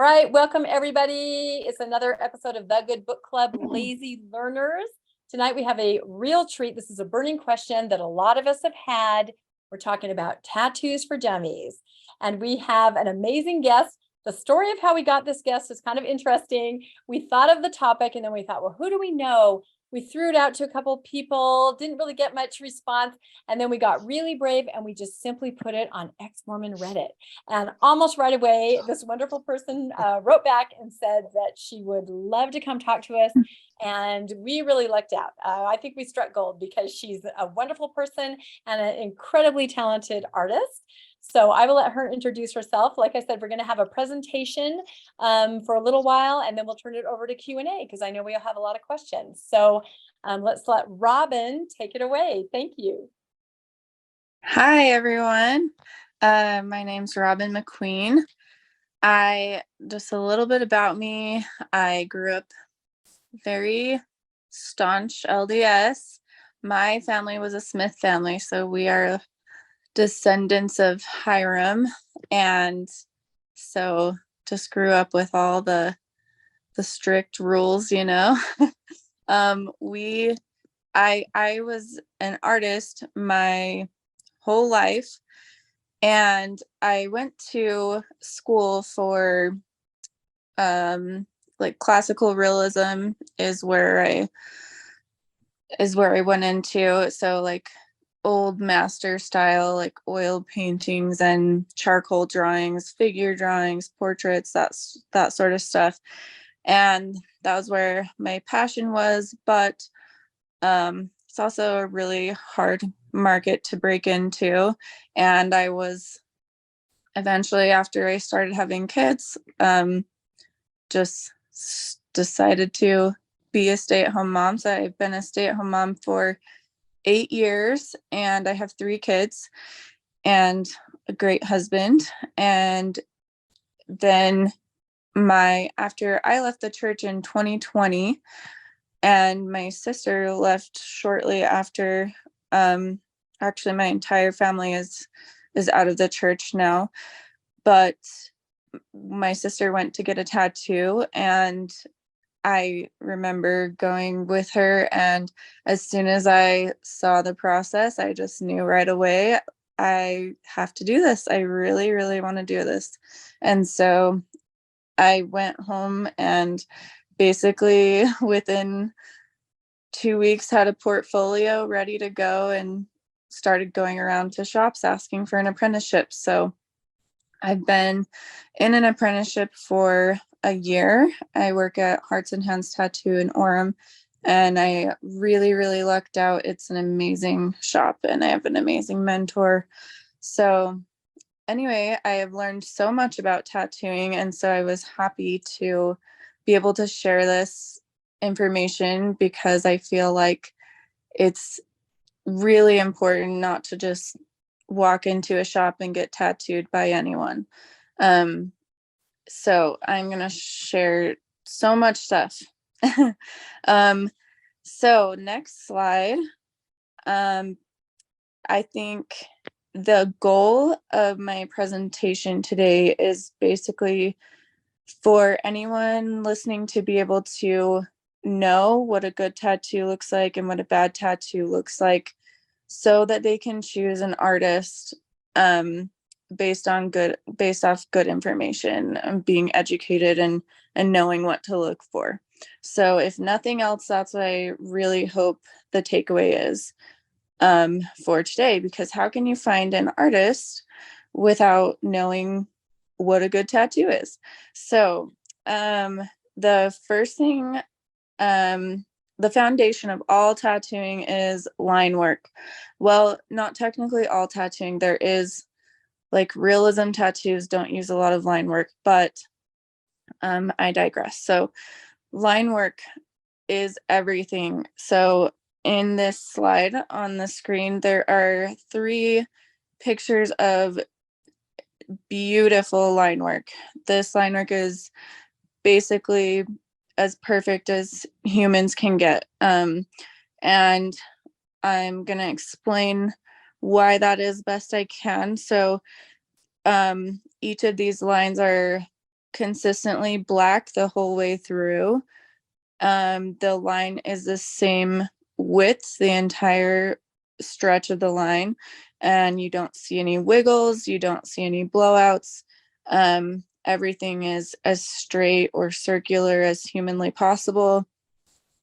All right, welcome everybody. It's another episode of The Good Book Club, Lazy Learners. Tonight we have a real treat. This is a burning question that a lot of us have had. We're talking about tattoos for dummies. And we have an amazing guest. The story of how we got this guest is kind of interesting. We thought of the topic and then we thought, well, who do we know? We threw it out to a couple of people, didn't really get much response. And then we got really brave and we just simply put it on Ex-Mormon Reddit. And almost right away, this wonderful person wrote back and said that she would love to come talk to us. And we really lucked out. I think we struck gold because she's a wonderful person and an incredibly talented artist. So I will let her introduce herself. Like I said, we're going to have a presentation for a little while, and then we'll turn it over to Q&A because I know we'll have a lot of questions. So let's let Robin take it away. Thank you. Hi, everyone. My name's Robin McQueen. Just a little bit about me. I grew up very staunch LDS. My family was a Smith family, so we are descendants of Hiram, and so just grew up with all the strict rules, you know. I was an artist my whole life, and I went to school for like classical realism is where I went into. So like old master style, like oil paintings and charcoal drawings, figure drawings, portraits, that sort of stuff. And that was where my passion was, but it's also a really hard market to break into. And I was eventually, after I started having kids, just decided to be a stay-at-home mom. So I've been a stay-at-home mom for 8 years, and I have 3 kids and a great husband. And then after I left the church in 2020, and my sister left shortly after. Actually, my entire family is out of the church now, but my sister went to get a tattoo, and I remember going with her, and as soon as I saw the process, I just knew right away, I have to do this. I really, really want to do this. And so I went home and basically within 2 weeks had a portfolio ready to go and started going around to shops asking for an apprenticeship. So I've been in an apprenticeship for a year. I work at Hearts and Hands Tattoo in Orem, and I really, really lucked out. It's an amazing shop, and I have an amazing mentor. So anyway, I have learned so much about tattooing, and so I was happy to be able to share this information because I feel like it's really important not to just walk into a shop and get tattooed by anyone. So I'm going to share so much stuff. So next slide. I think the goal of my presentation today is basically for anyone listening to be able to know what a good tattoo looks like and what a bad tattoo looks like, so that they can choose an artist based off good information and being educated and knowing what to look for. So if nothing else, that's what I really hope the takeaway is for today, because how can you find an artist without knowing what a good tattoo is? So the first thing, the foundation of all tattooing is line work. Well, not technically all tattooing. There is, like, realism tattoos don't use a lot of line work, but I digress. So line work is everything. So in this slide on the screen, there are 3 pictures of beautiful line work. This line work is basically as perfect as humans can get. And I'm going to explain why that is best I can. So each of these lines are consistently black the whole way through. The line is the same width, the entire stretch of the line, and you don't see any wiggles, you don't see any blowouts. Everything is as straight or circular as humanly possible.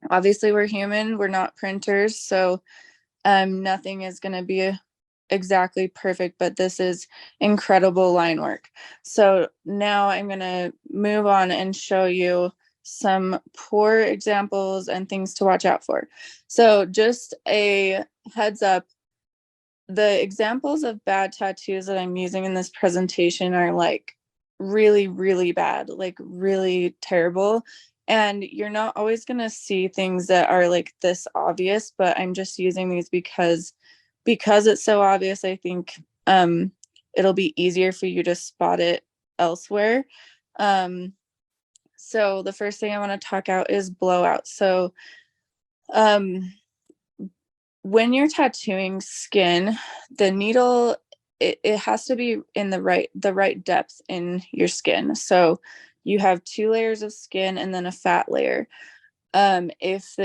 Obviously, we're human, we're not printers, so nothing is going to be exactly perfect, but this is incredible line work. So now I'm going to move on and show you some poor examples and things to watch out for. So just a heads up, the examples of bad tattoos that I'm using in this presentation are like really, really bad, like really terrible. And you're not always going to see things that are like this obvious, but I'm just using these because it's so obvious. I think it'll be easier for you to spot it elsewhere. So the first thing I want to talk out is blowout. So when you're tattooing skin, the needle, it has to be in the right depth in your skin. So you have 2 layers of skin and then a fat layer. If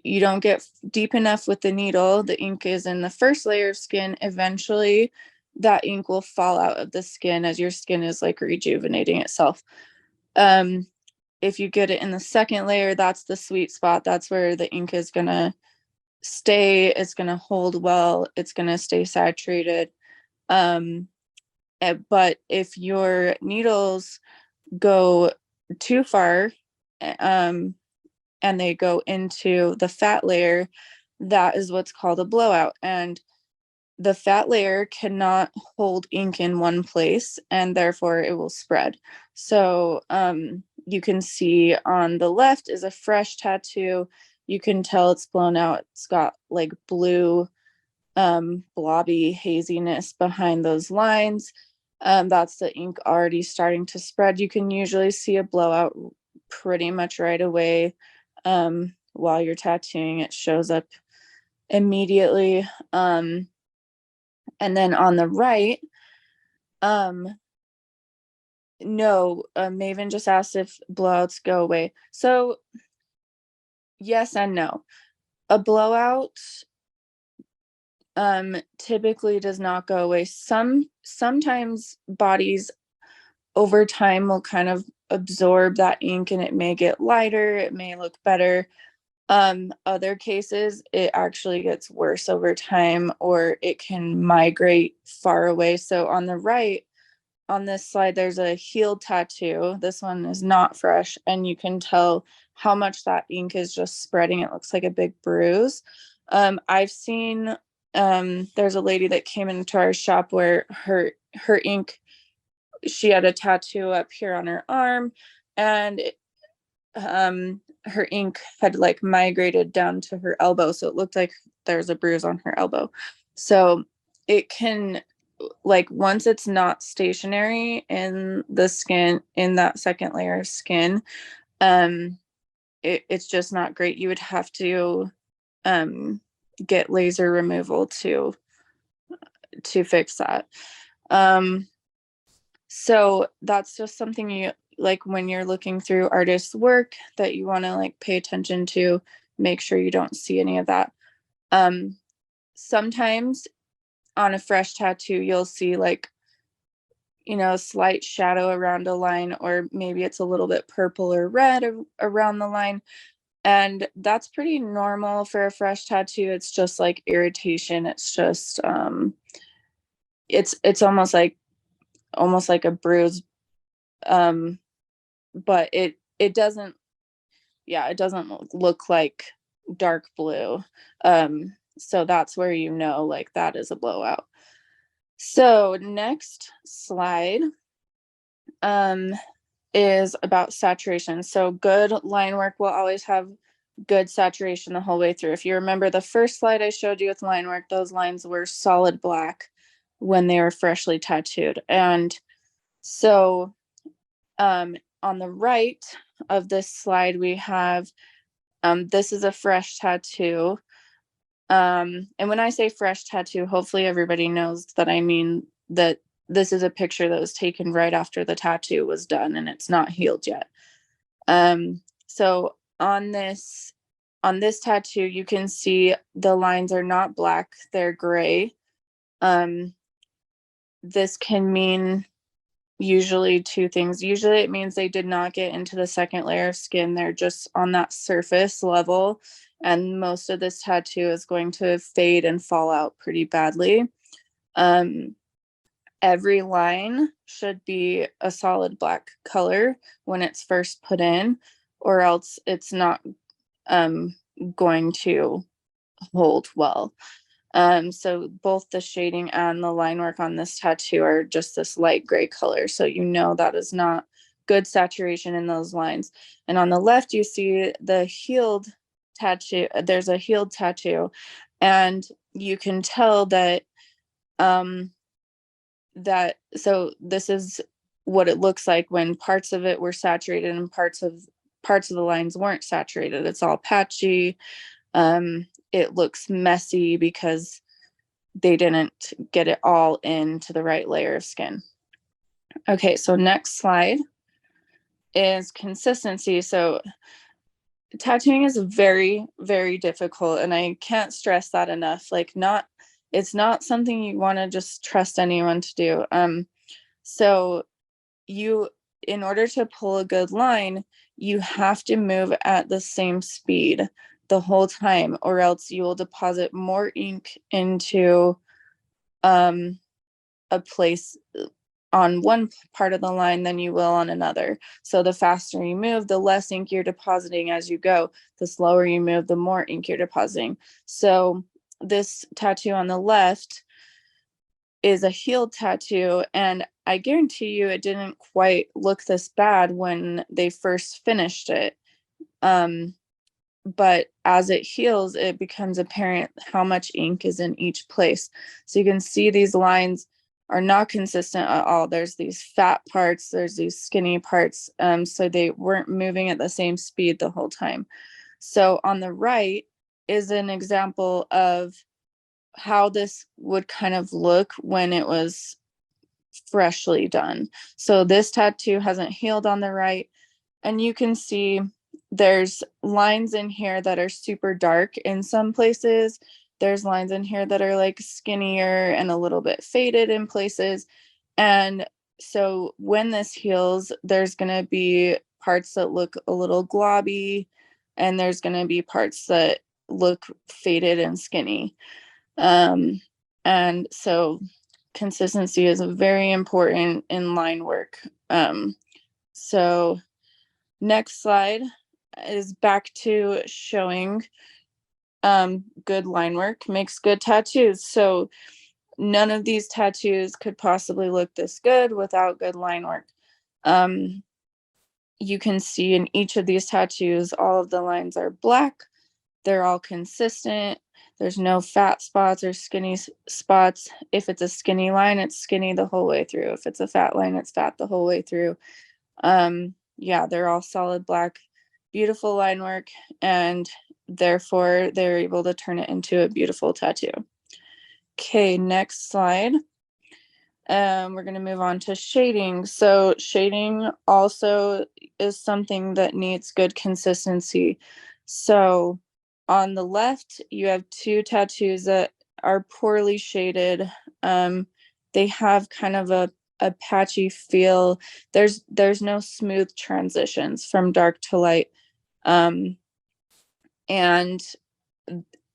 you don't get deep enough with the needle, the ink is in the first layer of skin. Eventually that ink will fall out of the skin as your skin is like rejuvenating itself. If you get it in the second layer, that's the sweet spot. That's where the ink is going to stay. It's going to hold well. It's going to stay saturated. But if your needles go too far, and they go into the fat layer, that is what's called a blowout. And the fat layer cannot hold ink in one place, and therefore it will spread. So you can see on the left is a fresh tattoo. You can tell it's blown out. It's got like blue blobby haziness behind those lines. That's the ink already starting to spread. You can usually see a blowout pretty much right away. While you're tattooing, it shows up immediately. And then on the right, no, Maven just asked if blowouts go away. So yes and no. A blowout typically does not go away. Sometimes bodies over time will kind of absorb that ink and it may get lighter, it may look better. Other cases, it actually gets worse over time, or it can migrate far away. So on the right, on this slide, there's a healed tattoo. This one is not fresh, and you can tell how much that ink is just spreading. It looks like a big bruise. I've seen, there's a lady that came into our shop where her ink, she had a tattoo up here on her arm, and her ink had like migrated down to her elbow, so it looked like there's a bruise on her elbow. So it can, like, once it's not stationary in the skin, in that second layer of skin, it's just not great. You would have to get laser removal to fix that. So that's just something you, like, when you're looking through artists' work, that you want to like pay attention to, make sure you don't see any of that. Sometimes on a fresh tattoo, you'll see like, a slight shadow around a line, or maybe it's a little bit purple or red around the line. And that's pretty normal for a fresh tattoo. It's just like irritation. It's just, it's almost like a bruise. But it doesn't look like dark blue. So that's where like that is a blowout. So next slide is about saturation. So good line work will always have good saturation the whole way through. If you remember the first slide I showed you with line work, those lines were solid black when they were freshly tattooed. And so on the right of this slide, we have, this is a fresh tattoo. And when I say fresh tattoo, hopefully everybody knows that I mean that this is a picture that was taken right after the tattoo was done and it's not healed yet. So on this tattoo, you can see the lines are not black, they're gray. This can mean usually two things. Usually it means they did not get into the second layer of skin. They're just on that surface level. And most of this tattoo is going to fade and fall out pretty badly. Every line should be a solid black color when it's first put in, or else it's not going to hold well. So both the shading and the line work on this tattoo are just this light gray color. So you know that is not good saturation in those lines. And on the left, you see the healed tattoo. There's a healed tattoo, and you can tell that so this is what it looks like when parts of it were saturated and parts of the lines weren't saturated. It's all patchy. It looks messy because they didn't get it all into the right layer of skin. Okay, so next slide is consistency. So tattooing is very, very difficult, and I can't stress that enough. It's not something you want to just trust anyone to do. So in order to pull a good line, you have to move at the same speed the whole time, or else you will deposit more ink into a place on one part of the line than you will on another. So the faster you move, the less ink you're depositing as you go. The slower you move, the more ink you're depositing. So this tattoo on the left is a healed tattoo, and I guarantee you it didn't quite look this bad when they first finished it. But as it heals, it becomes apparent how much ink is in each place. So you can see these lines are not consistent at all. There's these fat parts, there's these skinny parts. So they weren't moving at the same speed the whole time. So on the right is an example of how this would kind of look when it was freshly done. So this tattoo hasn't healed on the right, and you can see there's lines in here that are super dark in some places. There's lines in here that are like skinnier and a little bit faded in places. And so when this heals, there's going to be parts that look a little globby, and there's going to be parts that look faded and skinny. And so consistency is very important in line work. So next slide is back to showing good line work makes good tattoos. So none of these tattoos could possibly look this good without good line work. You can see in each of these tattoos, all of the lines are black. They're all consistent. There's no fat spots or skinny spots. If it's a skinny line, it's skinny the whole way through. If it's a fat line, it's fat the whole way through. Yeah, they're all solid black, beautiful line work, and therefore they're able to turn it into a beautiful tattoo. Okay, next slide. We're going to move on to shading. So shading also is something that needs good consistency. So on the left, you have two tattoos that are poorly shaded. They have kind of a patchy feel. There's no smooth transitions from dark to light. And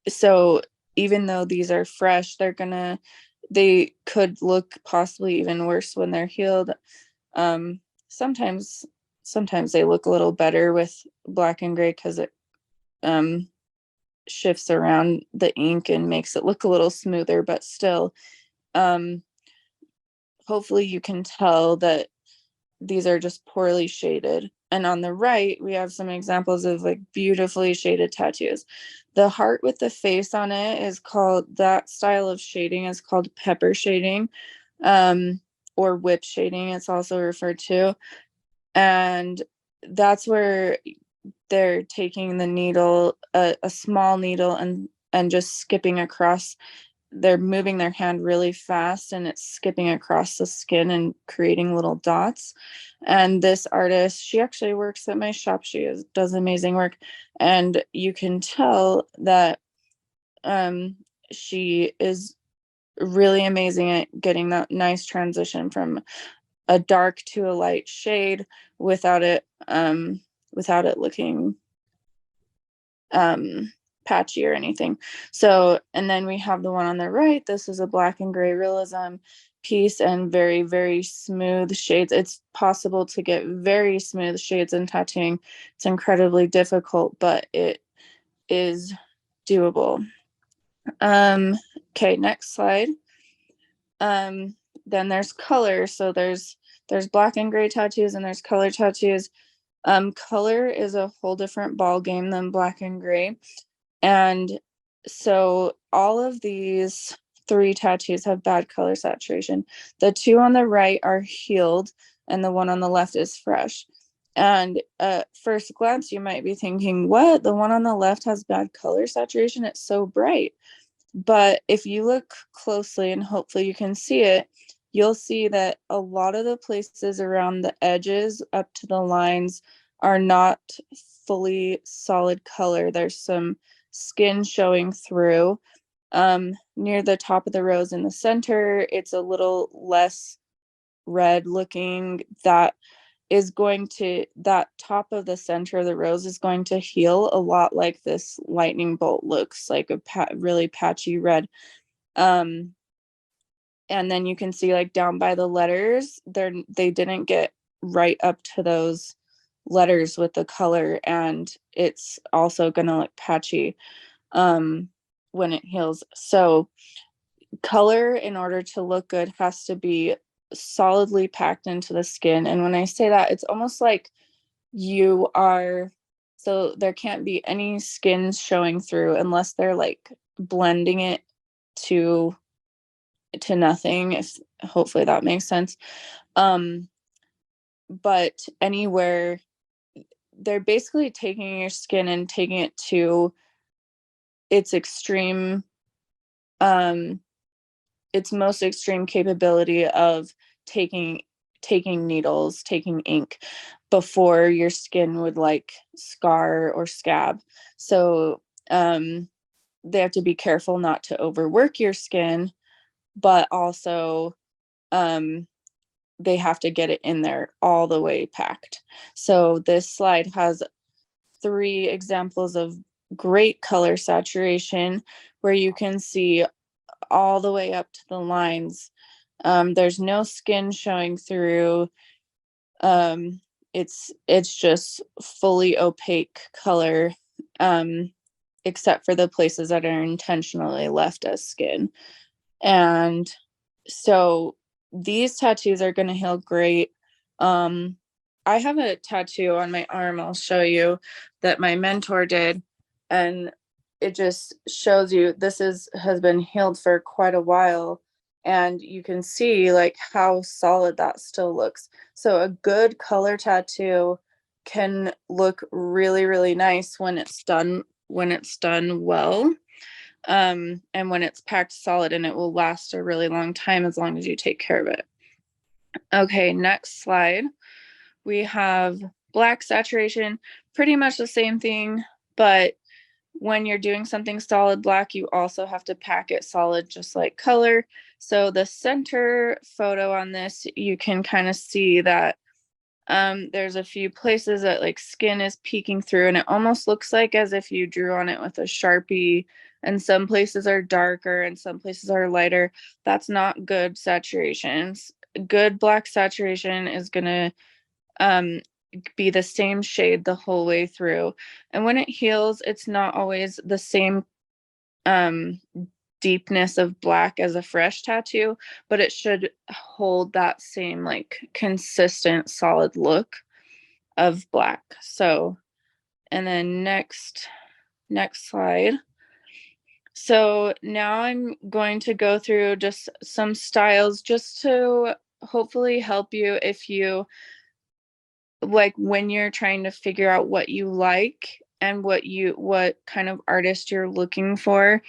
so even though these are fresh, they could look possibly even worse when they're healed. Sometimes they look a little better with black and gray because it shifts around the ink and makes it look a little smoother, but still, hopefully you can tell that these are just poorly shaded. And on the right, we have some examples of like beautifully shaded tattoos. The heart with the face on it is called, that style of shading is called pepper shading, or whip shading, it's also referred to. And that's where they're taking the needle, a small needle, and just skipping across they're moving their hand really fast and it's skipping across the skin and creating little dots. And this artist, she actually works at my shop. Does amazing work. And you can tell that she is really amazing at getting that nice transition from a dark to a light shade without it looking patchy or anything. So, and then we have the one on the right. This is a black and gray realism piece and very, very smooth shades. It's possible to get very smooth shades in tattooing. It's incredibly difficult, but it is doable. Okay, next slide. Then there's color. So there's black and gray tattoos and there's color tattoos. Color is a whole different ball game than black and gray. And so all of these 3 tattoos have bad color saturation. The 2 on the right are healed and the one on the left is fresh. And at first glance, you might be thinking, what? The one on the left has bad color saturation? It's so bright. But if you look closely, and hopefully you can see it, you'll see that a lot of the places around the edges up to the lines are not fully solid color. There's some skin showing through. Near the top of the rose in the center, it's a little less red looking. That top of the center of the rose is going to heal a lot like this lightning bolt looks, like a really patchy red. And then you can see like down by the letters, they didn't get right up to those letters with the color, and it's also gonna look patchy when it heals. So color, in order to look good, has to be solidly packed into the skin. And when I say that, it's almost like so there can't be any skin showing through unless they're like blending it to nothing, if hopefully that makes sense. But anywhere, they're basically taking your skin and taking it to its extreme its most extreme capability of taking needles, taking ink before your skin would like scar or scab. So they have to be careful not to overwork your skin, but also they have to get it in there all the way packed. So this slide has 3 examples of great color saturation where you can see all the way up to the lines. There's no skin showing through. It's just fully opaque color, except for the places that are intentionally left as skin. And so these tattoos are going to heal great. I have a tattoo on my arm, I'll show you, that my mentor did, and it just shows you this has been healed for quite a while, and you can see like how solid that still looks. So a good color tattoo can look really, really nice when it's done well, and when it's packed solid, and it will last a really long time as long as you take care of it. Okay, next slide. We have black saturation, pretty much the same thing, but when you're doing something solid black, you also have to pack it solid, just like color. So the center photo on this, you can kind of see that there's a few places that like skin is peeking through, and it almost looks like as if you drew on it with a Sharpie, and some places are darker and some places are lighter. That's not good saturation. Good black saturation is gonna be the same shade the whole way through. And when it heals, it's not always the same deepness of black as a fresh tattoo, but it should hold that same like consistent solid look of black. So, and then next slide. So now I'm going to go through just some styles just to hopefully help you if you like when you're trying to figure out what you like and what kind of artist you're looking for.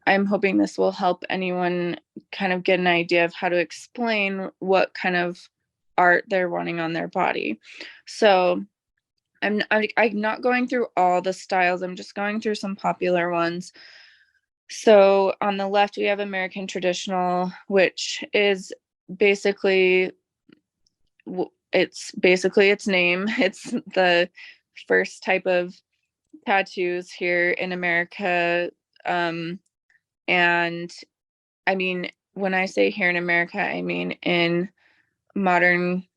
I'm hoping this will help anyone kind of get an idea of how to explain what kind of art they're wanting on their body. So I'm not going through all the styles. I'm just going through some popular ones. So on the left, we have American traditional, which is basically its name. It's the first type of tattoos here in America. And I mean, when I say here in America, I mean in modern,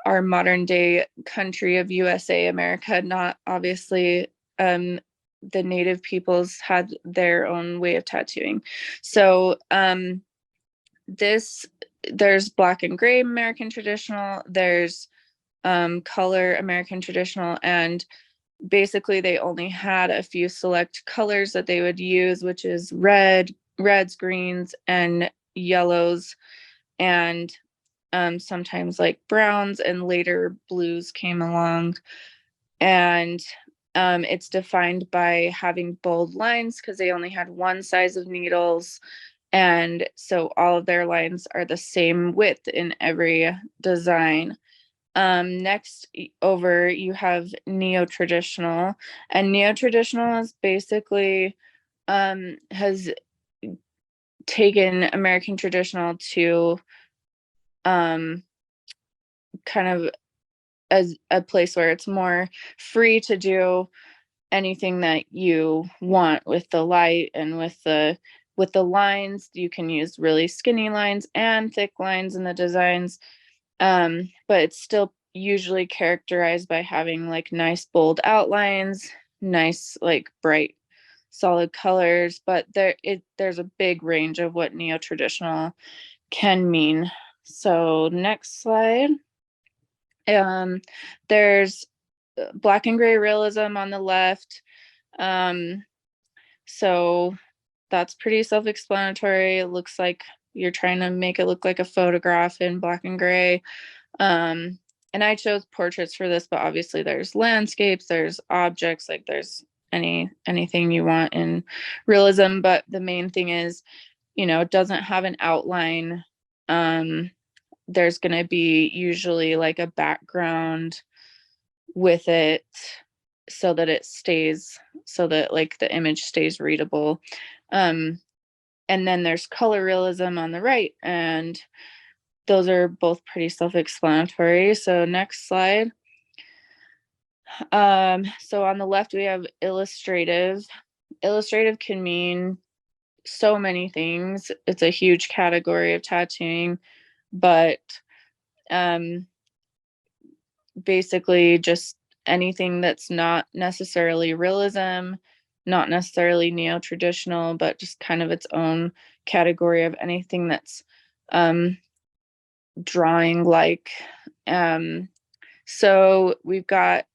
our modern day country of USA, America, not obviously, the native peoples had their own way of tattooing. So there's black and gray American traditional, there's color American traditional, and basically they only had a few select colors that they would use, which is reds, greens, and yellows, and sometimes like browns, and later blues came along. And it's defined by having bold lines because they only had one size of needles, and so all of their lines are the same width in every design. Next over, you have neo-traditional, and neo-traditional is basically has taken American traditional to kind of as a place where it's more free to do anything that you want with the light and with the lines. You can use really skinny lines and thick lines in the designs, but it's still usually characterized by having like nice bold outlines, nice like bright solid colors. But there's a big range of what neo-traditional can mean. So next slide. There's black and gray realism on the left. So that's pretty self-explanatory. It looks like you're trying to make it look like a photograph in black and gray. And I chose portraits for this, but obviously there's landscapes, there's objects, like there's anything you want in realism. But the main thing is, it doesn't have an outline. There's going to be usually like a background with it so that like the image stays readable. And then there's color realism on the right, and those are both pretty self-explanatory. So next slide. So on the left, we have illustrative. Illustrative can mean so many things. It's a huge category of tattooing, but basically just anything that's not necessarily realism, not necessarily neo-traditional, but just kind of its own category of anything that's drawing like. So we've got,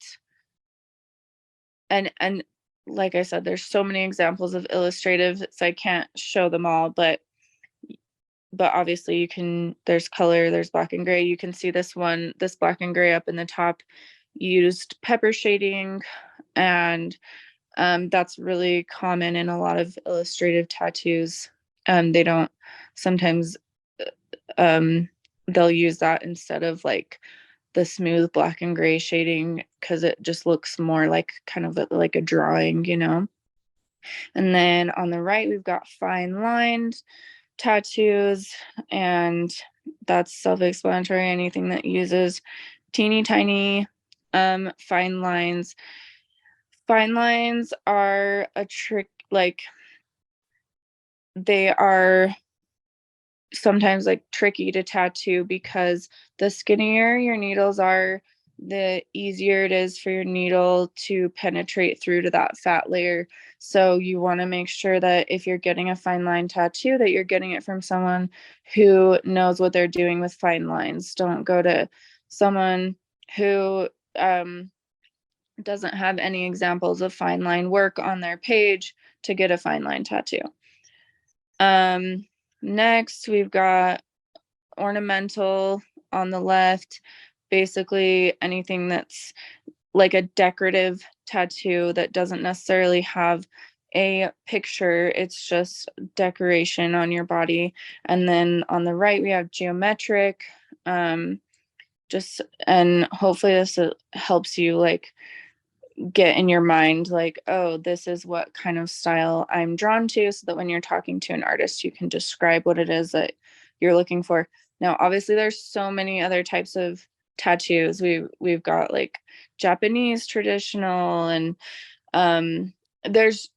and like I said, there's so many examples of illustrative, so I can't show them all, but obviously there's color, there's black and gray. You can see this black and gray up in the top used pepper shading, and that's really common in a lot of illustrative tattoos. They don't sometimes they'll use that instead of like the smooth black and gray shading, because it just looks more like kind of like a drawing. And then on the right, we've got fine lined tattoos, and that's self-explanatory. Anything that uses teeny tiny fine lines. Fine lines are a trick, like they are sometimes like tricky to tattoo, because the skinnier your needles are, the easier it is for your needle to penetrate through to that fat layer. So you want to make sure that if you're getting a fine line tattoo, that you're getting it from someone who knows what they're doing with fine lines. Don't go to someone who doesn't have any examples of fine line work on their page to get a fine line tattoo. Next, we've got ornamental on the left. Basically anything that's like a decorative tattoo that doesn't necessarily have a picture. It's just decoration on your body. And then on the right, we have geometric. Just, and hopefully this helps you like get in your mind like, oh, this is what kind of style I'm drawn to, so that when you're talking to an artist, you can describe what it is that you're looking for. Now, obviously, there's so many other types of tattoos. We've got like Japanese traditional, and there's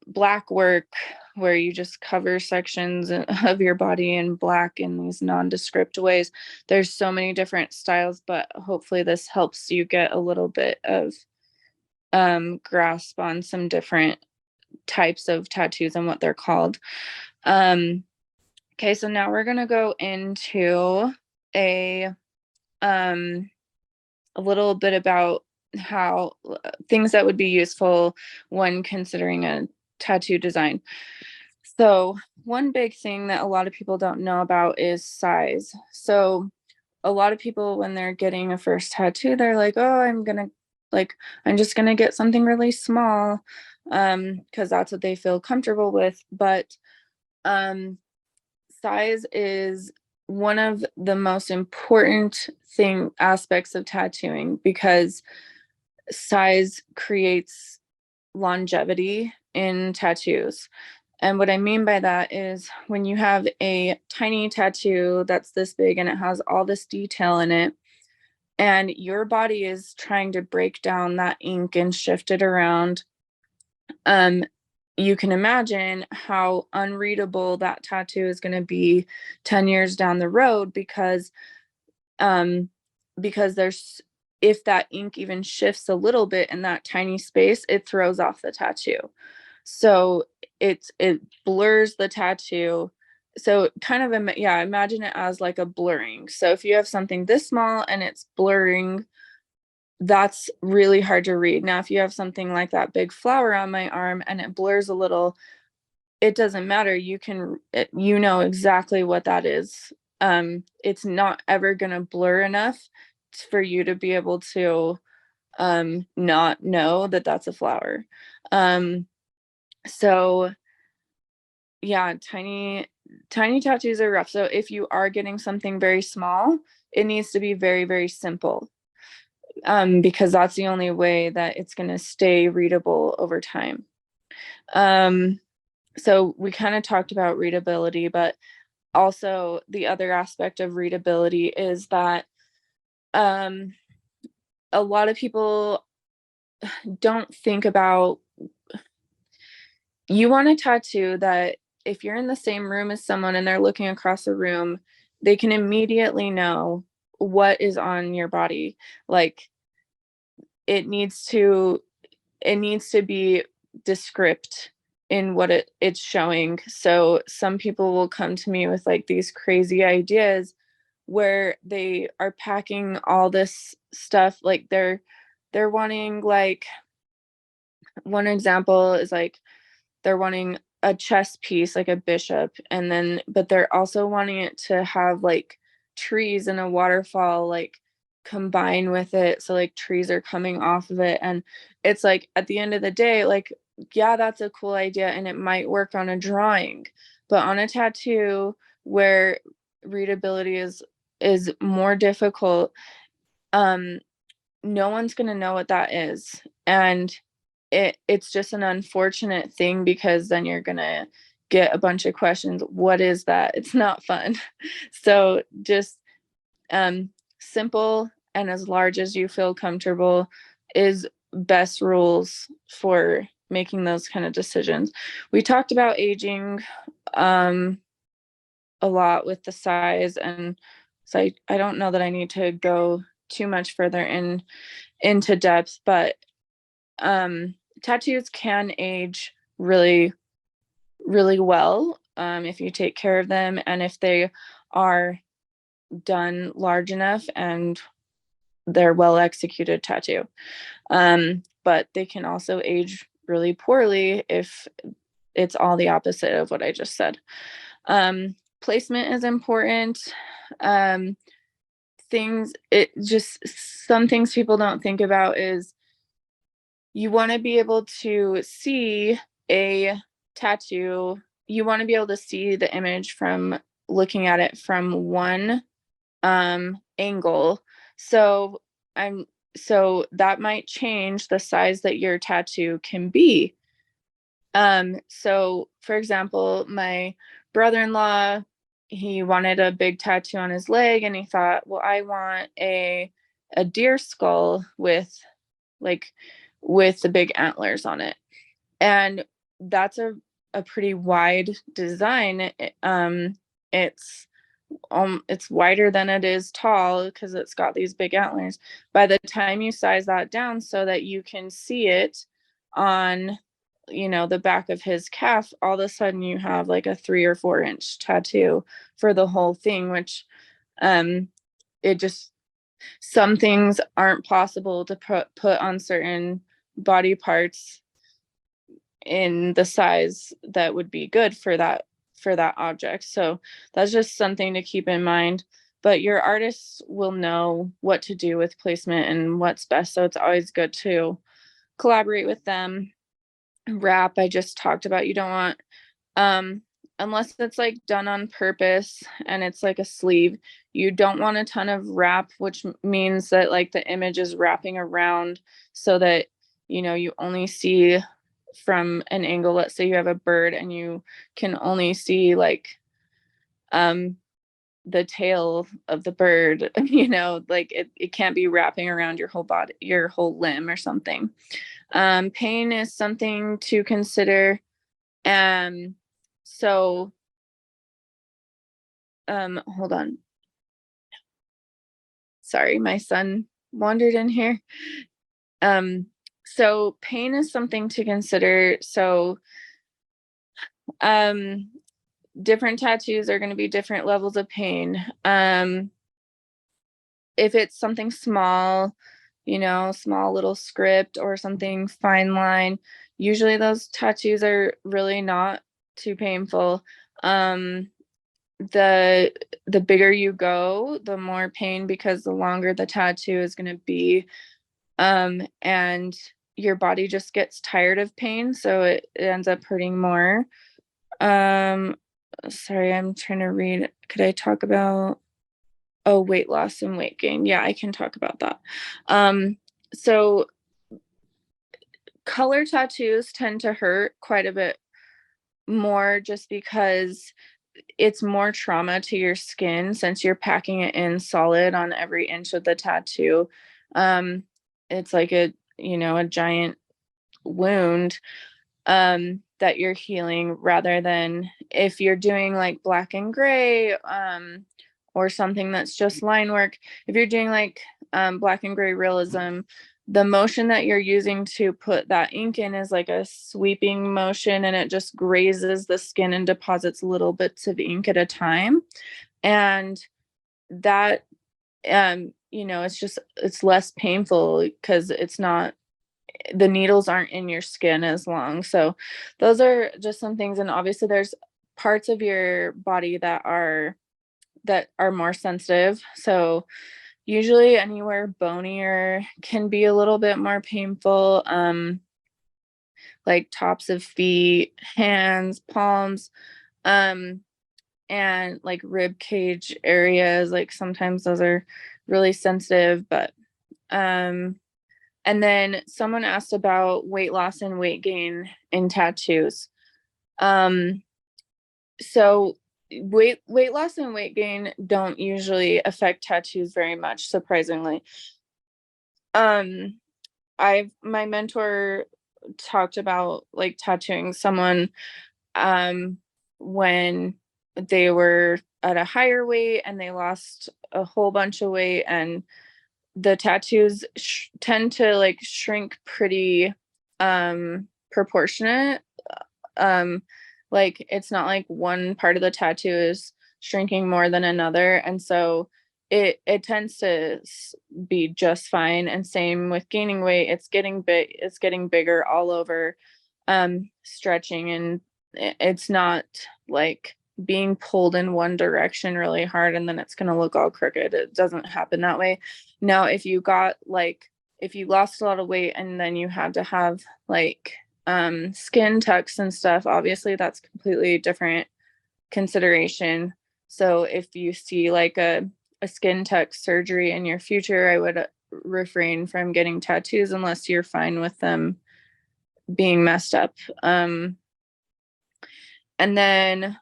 black work where you just cover sections of your body in black in these nondescript ways. There's so many different styles, but hopefully this helps you get a little bit of grasp on some different types of tattoos and what they're called. Okay, so now we're gonna go into a little bit about how things that would be useful when considering a tattoo design. So one big thing that a lot of people don't know about is size. So a lot of people, when they're getting a first tattoo, they're like, oh, I'm just gonna get something really small, because that's what they feel comfortable with. But size is one of the most important aspects of tattooing, because size creates longevity in tattoos. And what I mean by that is when you have a tiny tattoo that's this big and it has all this detail in it, and your body is trying to break down that ink and shift it around, you can imagine how unreadable that tattoo is going to be 10 years down the road, because there's, if that ink even shifts a little bit in that tiny space, it throws off the tattoo. So it blurs the tattoo. So kind of, imagine it as like a blurring. So if you have something this small and it's blurring, that's really hard to read. Now, if you have something like that big flower on my arm and it blurs a little, it doesn't matter. You know exactly what that is. It's not ever going to blur enough for you to be able to not know that that's a flower. So yeah, tiny tattoos are rough. So if you are getting something very small, it needs to be very, very simple, because that's the only way that it's going to stay readable over time. So we kind of talked about readability, but also the other aspect of readability is that a lot of people don't think about, you want a tattoo that if you're in the same room as someone and they're looking across the room, they can immediately know what is on your body. Like it needs to be descript in what it's showing. So some people will come to me with like these crazy ideas where they are packing all this stuff. Like they're wanting, like, one example is like they're wanting a chess piece, like a bishop, and then but they're also wanting it to have like trees and a waterfall like combine with it, so like trees are coming off of it. And it's like, at the end of the day, like, yeah, that's a cool idea and it might work on a drawing, but on a tattoo where readability is more difficult, no one's going to know what that is. And it's just an unfortunate thing, because then you're going to get a bunch of questions. What is that? It's not fun. So just simple and as large as you feel comfortable is best rules for making those kind of decisions. We talked about aging a lot with the size, and so I don't know that I need to go too much further into depth, but tattoos can age really, really well if you take care of them and if they are done large enough and they're well executed tattoo. But they can also age really poorly if it's all the opposite of what I just said. Placement is important. Some things people don't think about is you want to be able to see a tattoo. You want to be able to see the image from looking at it from one angle. So so that might change the size that your tattoo can be. So for example, my brother-in-law, he wanted a big tattoo on his leg, and he thought, well, I want a deer skull with like with the big antlers on it. And that's a pretty wide design. It's wider than it is tall because it's got these big antlers. By the time you size that down so that you can see it on, the back of his calf, all of a sudden you have like a 3 or 4 inch tattoo for the whole thing, which it just, some things aren't possible to put on certain body parts in the size that would be good for that object. So that's just something to keep in mind. But your artists will know what to do with placement and what's best. So it's always good to collaborate with them. Wrap, I just talked about. You don't want, unless it's like done on purpose and it's like a sleeve, you don't want a ton of wrap, which means that like the image is wrapping around so that you only see from an angle. Let's say you have a bird and you can only see like the tail of the bird, like it can't be wrapping around your whole body, your whole limb or something. Pain is something to consider. So hold on, sorry, my son wandered in here. So pain is something to consider. So different tattoos are going to be different levels of pain. If it's something small, small little script or something fine line, usually those tattoos are really not too painful. The bigger you go, the more pain, because the longer the tattoo is going to be. And your body just gets tired of pain, so it ends up hurting more. Sorry, I'm trying to read. Could I talk about weight loss and weight gain? Yeah, I can talk about that. So color tattoos tend to hurt quite a bit more just because it's more trauma to your skin since you're packing it in solid on every inch of the tattoo. It's like a giant wound that you're healing, rather than if you're doing like black and gray or something that's just line work. If you're doing like black and gray realism, the motion that you're using to put that ink in is like a sweeping motion, and it just grazes the skin and deposits little bits of ink at a time. And that it's less painful because the needles aren't in your skin as long. So those are just some things. And obviously there's parts of your body that are more sensitive. So usually anywhere bonier can be a little bit more painful. Like tops of feet, hands, palms, and like rib cage areas. Like sometimes those are really sensitive, but and then someone asked about weight loss and weight gain in tattoos. So weight loss and weight gain don't usually affect tattoos very much, surprisingly. My mentor talked about like tattooing someone when they were at a higher weight and they lost a whole bunch of weight, and the tattoos tend to like shrink pretty proportionate. Like it's not like one part of the tattoo is shrinking more than another, and so it tends to be just fine. And same with gaining weight, it's getting bigger all over, stretching, and it's not like being pulled in one direction really hard and then it's going to look all crooked. It doesn't happen that way. Now, if you got like if you lost a lot of weight and then you had to have like skin tucks and stuff, obviously that's completely different consideration. So if you see like a skin tuck surgery in your future, I would refrain from getting tattoos unless you're fine with them being messed up. And then,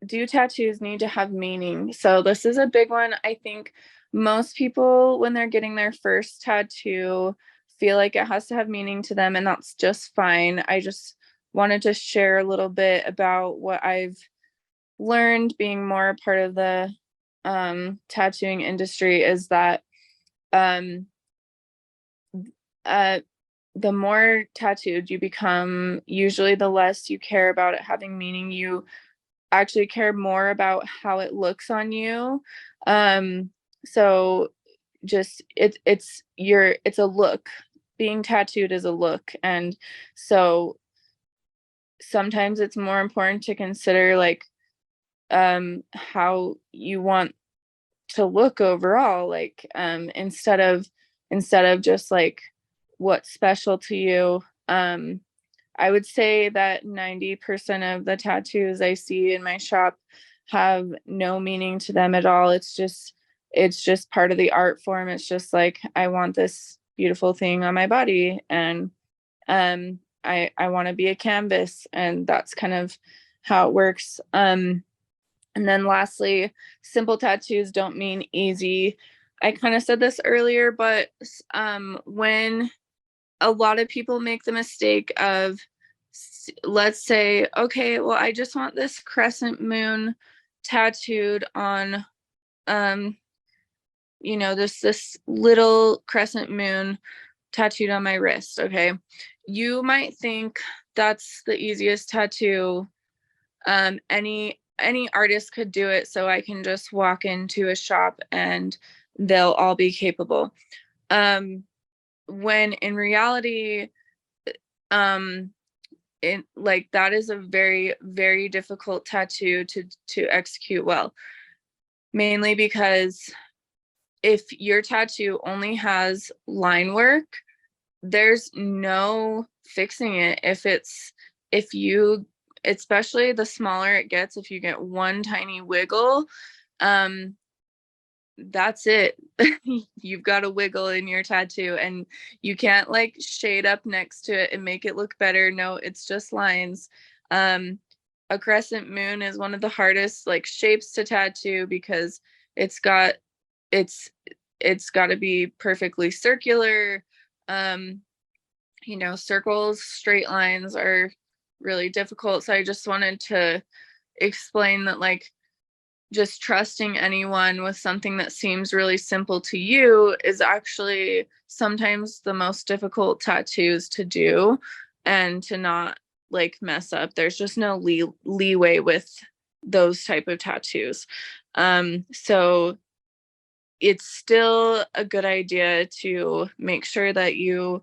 do tattoos need to have meaning? So this is a big one. I think most people, when they're getting their first tattoo, feel like it has to have meaning to them, and that's just fine. I just wanted to share a little bit about what I've learned being more a part of the tattooing industry, is that um, the more tattooed you become, usually the less you care about it having meaning. You actually care more about how it looks on you. So just it's a look. Being tattooed is a look. And so sometimes it's more important to consider like how you want to look overall, like instead of just like what's special to you. I would say that 90% of the tattoos I see in my shop have no meaning to them at all. It's just part of the art form. It's just like, I want this beautiful thing on my body, and I want to be a canvas, and that's kind of how it works. And then lastly, simple tattoos don't mean easy. I kind of said this earlier, but when a lot of people make the mistake of, let's say, okay, well, I just want this crescent moon tattooed on, this little crescent moon tattooed on my wrist. Okay. You might think that's the easiest tattoo. Any artist could do it. So I can just walk into a shop and they'll all be capable. When in reality, that is a very, very difficult tattoo to execute well, mainly because if your tattoo only has line work, there's no fixing it. If you, especially the smaller it gets, if you get one tiny wiggle, that's it. You've got a wiggle in your tattoo, and you can't like shade up next to it and make it look better. No, it's just lines. A crescent moon is one of the hardest like shapes to tattoo because it's got to be perfectly circular. Circles, straight lines are really difficult. So I just wanted to explain that, like, just trusting anyone with something that seems really simple to you is actually sometimes the most difficult tattoos to do and to not like mess up. There's just no leeway with those type of tattoos. So it's still a good idea to make sure that you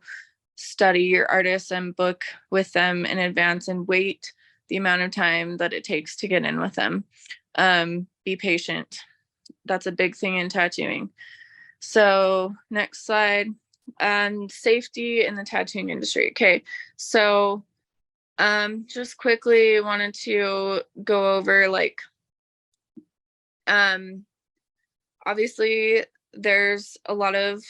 study your artists and book with them in advance and wait the amount of time that it takes to get in with them. Be patient. That's a big thing in tattooing. So next slide. Safety in the tattooing industry. Okay, so just quickly wanted to go over like obviously there's a lot of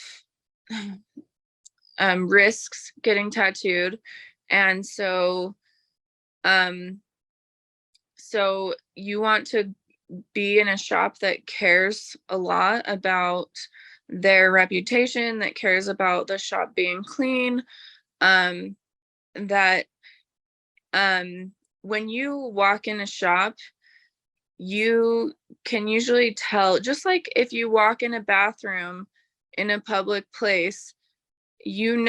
risks getting tattooed, and so you want to be in a shop that cares a lot about their reputation, that cares about the shop being clean, that when you walk in a shop, you can usually tell, just like if you walk in a bathroom in a public place, you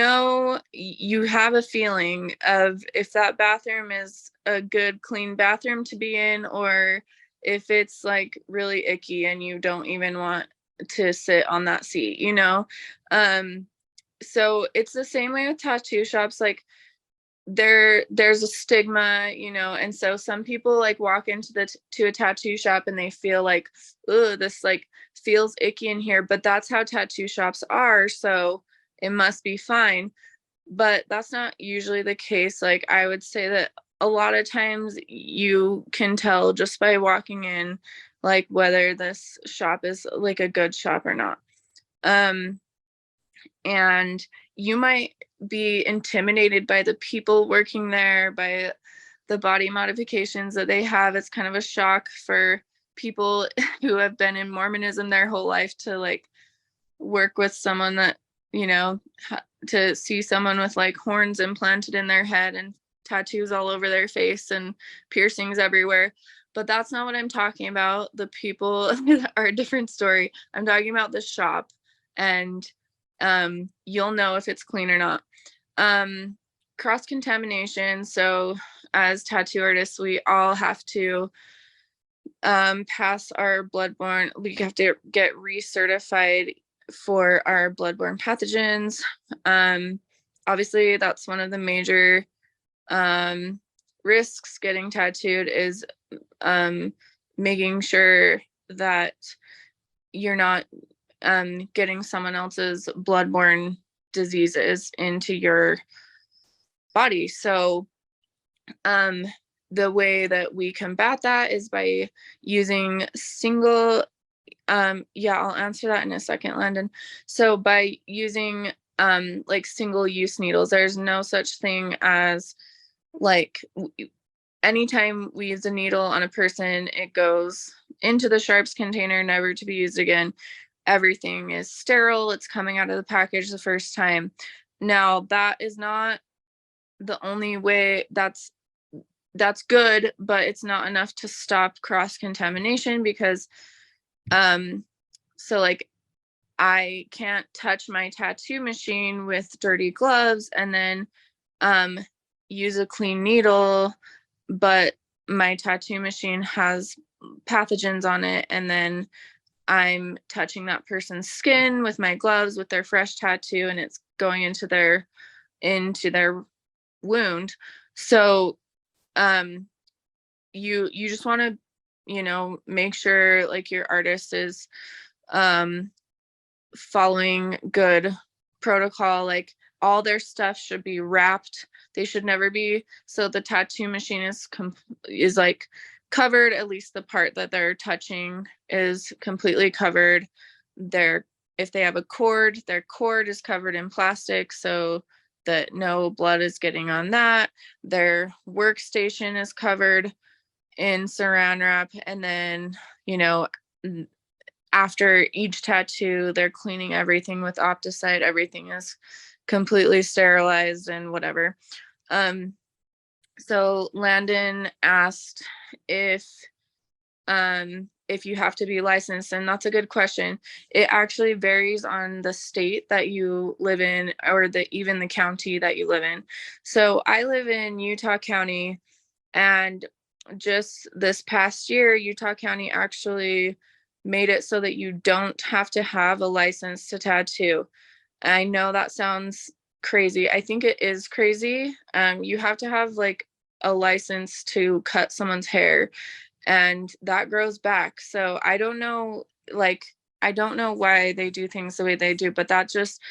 have a feeling of if that bathroom is a good, clean bathroom to be in, or if it's like really icky and you don't even want to sit on that seat, so it's the same way with tattoo shops. Like there's a stigma, and so some people like walk into a tattoo shop and they feel like, oh, this like feels icky in here, but that's how tattoo shops are. So it must be fine. But that's not usually the case. Like, I would say that a lot of times you can tell just by walking in, like, whether this shop is like a good shop or not. And you might be intimidated by the people working there, by the body modifications that they have. It's kind of a shock for people who have been in Mormonism their whole life to like work with someone that, to see someone with like horns implanted in their head and tattoos all over their face and piercings everywhere. But that's not what I'm talking about. The people are a different story. I'm talking about the shop, and you'll know if it's clean or not. Cross-contamination. So as tattoo artists, we all have to pass our bloodborne. We have to get recertified for our bloodborne pathogens. Obviously, that's one of the major risks getting tattooed, is making sure that you're not getting someone else's bloodborne diseases into your body. So the way that we combat that is by using single, I'll answer that in a second, Landon. So by using like single use needles, there's no such thing as like, anytime we use a needle on a person, it goes into the sharps container, never to be used again. Everything is sterile. It's coming out of the package the first time. Now, that is not the only way. That's good, but it's not enough to stop cross-contamination, because so like, I can't touch my tattoo machine with dirty gloves and then use a clean needle, but my tattoo machine has pathogens on it, and then I'm touching that person's skin with my gloves with their fresh tattoo, and it's going into their wound. So you just want to make sure like your artist is following good protocol. Like, all their stuff should be wrapped. They should never be, so the tattoo machine is like covered, at least the part that they're touching is completely covered. If they have a cord, their cord is covered in plastic so that no blood is getting on that. Their workstation is covered in saran wrap, and then after each tattoo, they're cleaning everything with Opticite. Everything is completely sterilized and whatever. So Landon asked if you have to be licensed, and that's a good question. It actually varies on the state that you live in, or even the county that you live in. So I live in Utah County, and just this past year, Utah County actually made it so that you don't have to have a license to tattoo. I know that sounds crazy. I think it is crazy. You have to have like a license to cut someone's hair, and that grows back. So I don't know why they do things the way they do, but that just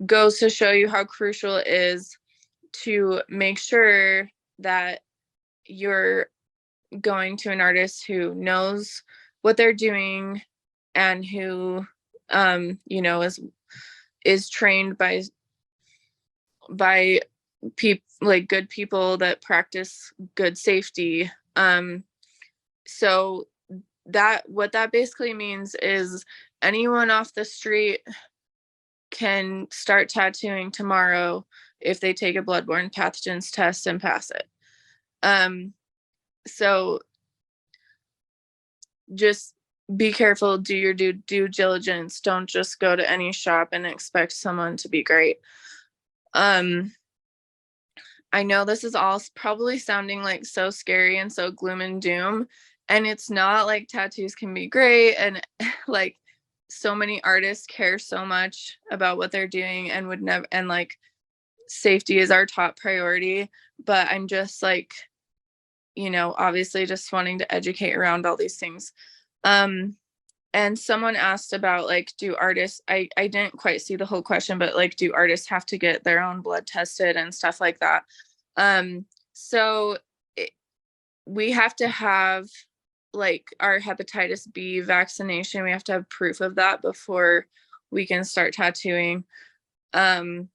goes to show you how crucial it is to make sure that you're going to an artist who knows what they're doing, and who is trained by people, like good people that practice good safety. So what that basically means is anyone off the street can start tattooing tomorrow if they take a bloodborne pathogens test and pass it. So just be careful, do your due diligence. Don't just go to any shop and expect someone to be great. I know this is all probably sounding like so scary and so gloom and doom, and it's not. Like, tattoos can be great, and like so many artists care so much about what they're doing and would never, and like safety is our top priority. But I'm just like, obviously just wanting to educate around all these things. and someone asked about like, do artists, I didn't quite see the whole question, but like, do artists have to get their own blood tested and stuff like that? So we have to have like our hepatitis B vaccination. We have to have proof of that before we can start tattooing. And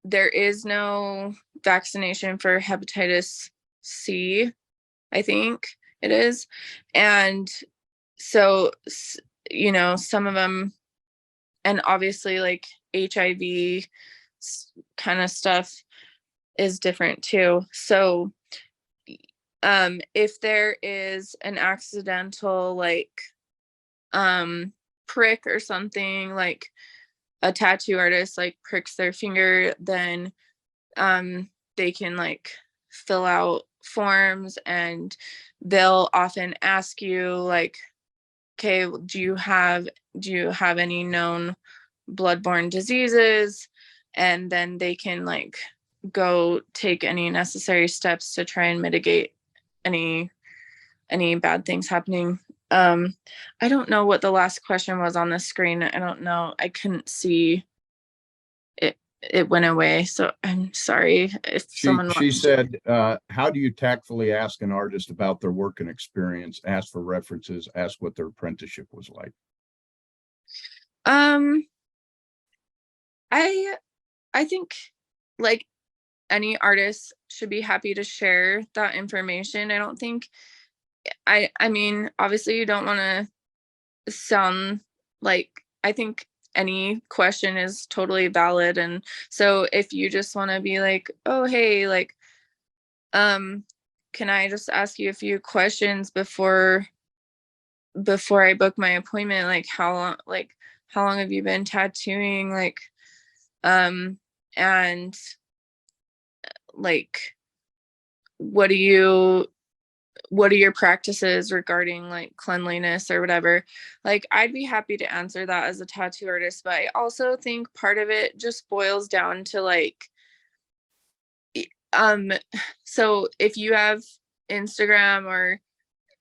there is no vaccination for hepatitis C, I think it is. And so, some of them, and obviously like HIV kind of stuff is different too. So, if there is an accidental like prick or something, like a tattoo artist like pricks their finger, then they can like fill out forms, and they'll often ask you like, okay, do you have any known bloodborne diseases? And then they can like go take any necessary steps to try and mitigate any bad things happening. I don't know what the last question was on the screen. I don't know. I couldn't see it. It went away. So I'm sorry if She said, how do you tactfully ask an artist about their work and experience? Ask for references, ask what their apprenticeship was like. I think like any artist should be happy to share that information. I don't think I mean, obviously you don't want to sound like, I think any question is totally valid. And so if you just want to be like, oh, hey, like, can I just ask you a few questions before I book my appointment? Like, how long have you been tattooing? Like, and like, what are your practices regarding like cleanliness or whatever? Like, I'd be happy to answer that as a tattoo artist, but I also think part of it just boils down to like, so if you have Instagram or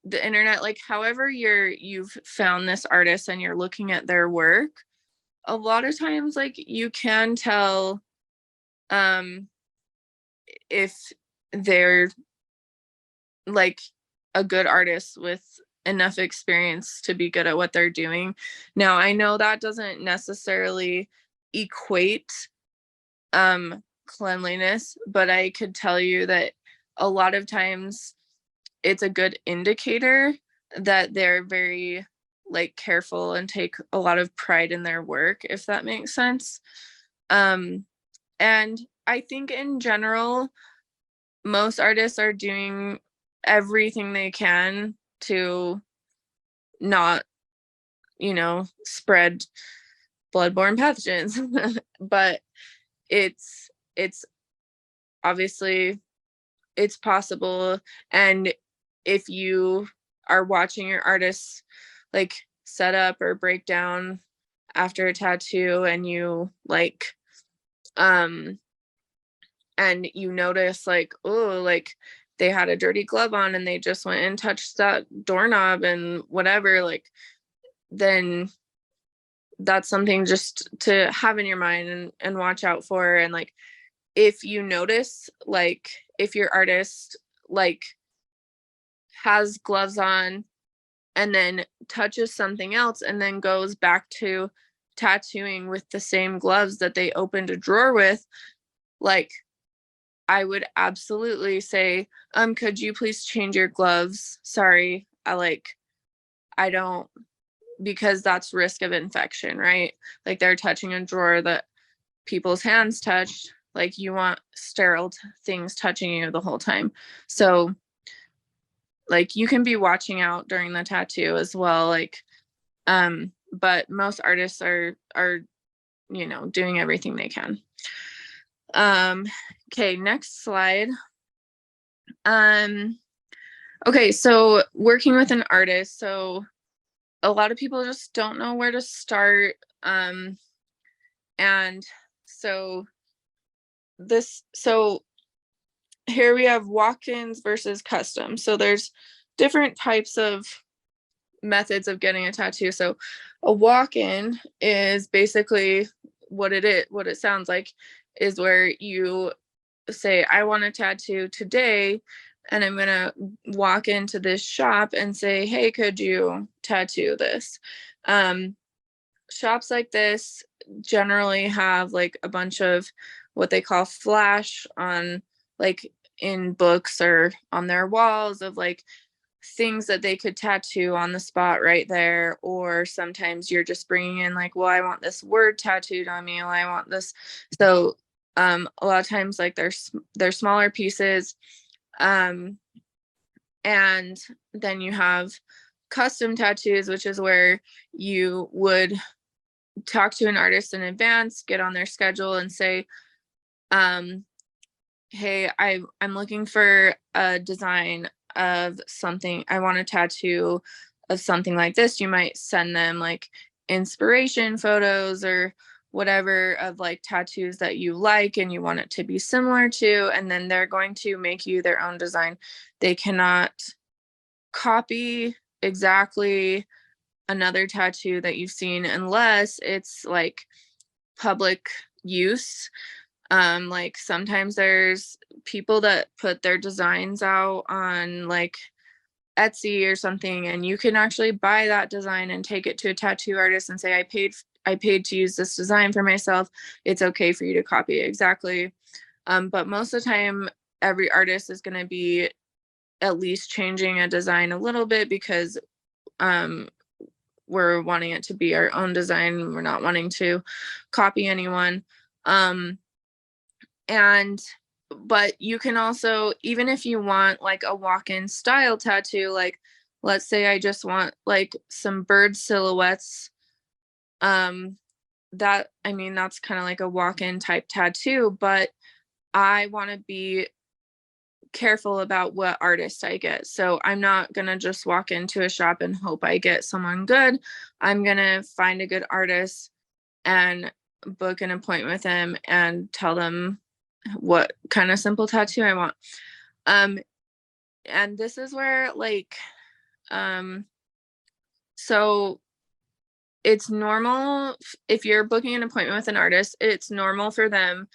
the internet, like however you've found this artist and you're looking at their work, a lot of times like you can tell if they're like a good artist with enough experience to be good at what they're doing. Now, I know that doesn't necessarily equate cleanliness, but I could tell you that a lot of times it's a good indicator that they're very like careful and take a lot of pride in their work, if that makes sense. And I think in general, most artists are doing everything they can to not, spread bloodborne pathogens. But it's obviously it's possible. And if you are watching your artists like set up or break down after a tattoo, and you like and you notice like, oh, like they had a dirty glove on and they just went and touched that doorknob and whatever, like, then that's something just to have in your mind and watch out for. And like, if you notice, like if your artist like has gloves on and then touches something else and then goes back to tattooing with the same gloves that they opened a drawer with, like, I would absolutely say, could you please change your gloves? Sorry, I don't, because that's risk of infection, right? Like they're touching a drawer that people's hands touched. Like you want sterile things touching you the whole time. So like you can be watching out during the tattoo as well. Like, but most artists are, doing everything they can. Okay, next slide. Okay, so working with an artist. So a lot of people just don't know where to start. And so here we have walk-ins versus custom. So there's different types of methods of getting a tattoo. So a walk-in is basically what it sounds like, is where you say, I want a tattoo today, and I'm gonna walk into this shop and say, hey, could you tattoo this? Shops like this generally have like a bunch of what they call flash on, like in books or on their walls, of like things that they could tattoo on the spot right there. Or sometimes you're just bringing in like, well, I want this word tattooed on me, well, I want this. So a lot of times, like, they're smaller pieces, and then you have custom tattoos, which is where you would talk to an artist in advance, get on their schedule, and say, hey, I'm looking for a design of something. I want a tattoo of something like this. You might send them like inspiration photos or whatever of like tattoos that you like and you want it to be similar to, and then they're going to make you their own design. They cannot copy exactly another tattoo that you've seen unless it's like public use. Like sometimes there's people that put their designs out on like Etsy or something, and you can actually buy that design and take it to a tattoo artist and say, I paid to use this design for myself. It's okay for you to copy it exactly. But most of the time, every artist is going to be at least changing a design a little bit, because we're wanting it to be our own design. We're not wanting to copy anyone. But you can also, even if you want like a walk-in style tattoo, like let's say I just want like some bird silhouettes, that, I mean, that's kind of like a walk-in type tattoo, but I want to be careful about what artist I get. So I'm not going to just walk into a shop and hope I get someone good. I'm going to find a good artist and book an appointment with them and tell them what kind of simple tattoo I want. And this is where like, so it's normal if you're booking an appointment with an artist, it's normal for them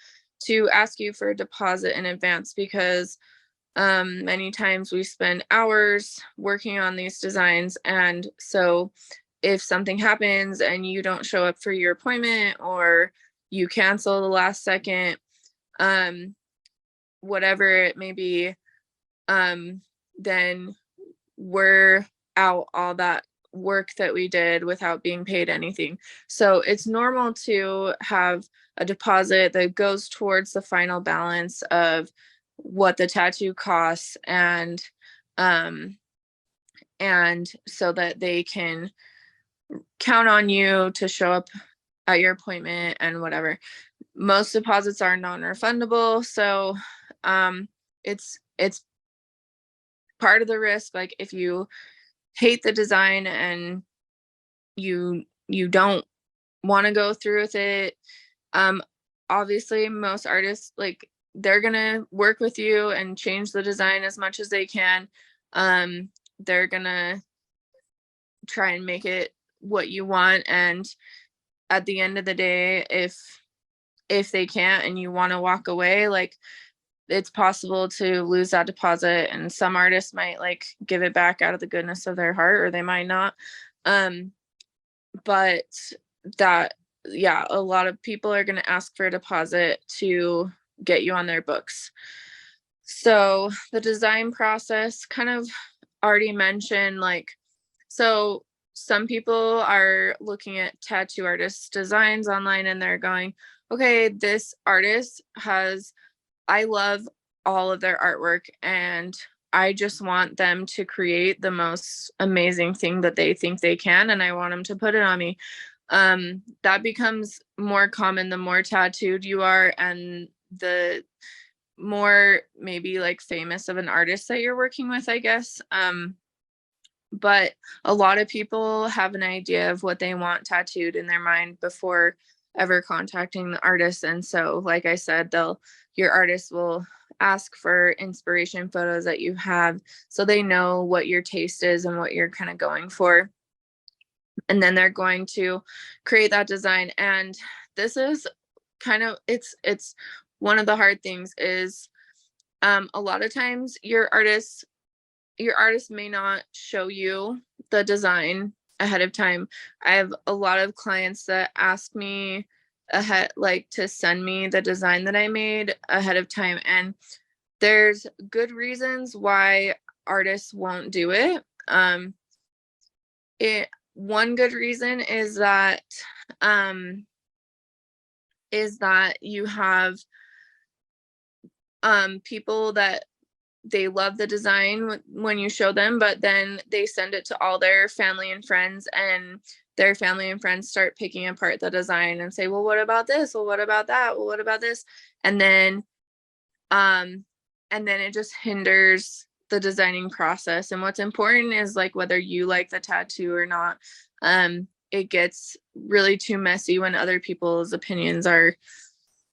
to ask you for a deposit in advance, because many times we spend hours working on these designs. And so if something happens and you don't show up for your appointment, or you cancel the last second, whatever it may be, then we're out all that work that we did without being paid anything. So it's normal to have a deposit that goes towards the final balance of what the tattoo costs, and so that they can count on you to show up at your appointment and whatever. Most deposits are non-refundable, so it's part of the risk. Like if you hate the design and you don't want to go through with it, obviously most artists, like, they're gonna work with you and change the design as much as they can. They're gonna try and make it what you want, and at the end of the day, if they can't and you want to walk away, like, it's possible to lose that deposit, and some artists might like give it back out of the goodness of their heart, or they might not. But that, yeah, a lot of people are going to ask for a deposit to get you on their books. So the design process, kind of already mentioned, like, so some people are looking at tattoo artists' designs online and they're going, okay, this artist I love all of their artwork and I just want them to create the most amazing thing that they think they can, and I want them to put it on me. That becomes more common the more tattooed you are, and the more maybe like famous of an artist that you're working with, I guess. But a lot of people have an idea of what they want tattooed in their mind before ever contacting the artist. And so, like I said, your artist will ask for inspiration photos that you have, so they know what your taste is and what you're kind of going for. and then they're going to create that design. And this is kind of, it's one of the hard things is, a lot of times your artist may not show you the design ahead of time. I have a lot of clients that ask me ahead, like to send me the design that I made ahead of time. And there's good reasons why artists won't do it. One good reason is that you have people that they love the design when you show them, but then they send it to all their family and friends, and their family and friends start picking apart the design and say, well, what about this? Well, what about that? Well, what about this? And then it just hinders the designing process. And what's important is like whether you like the tattoo or not. It gets really too messy when other people's opinions are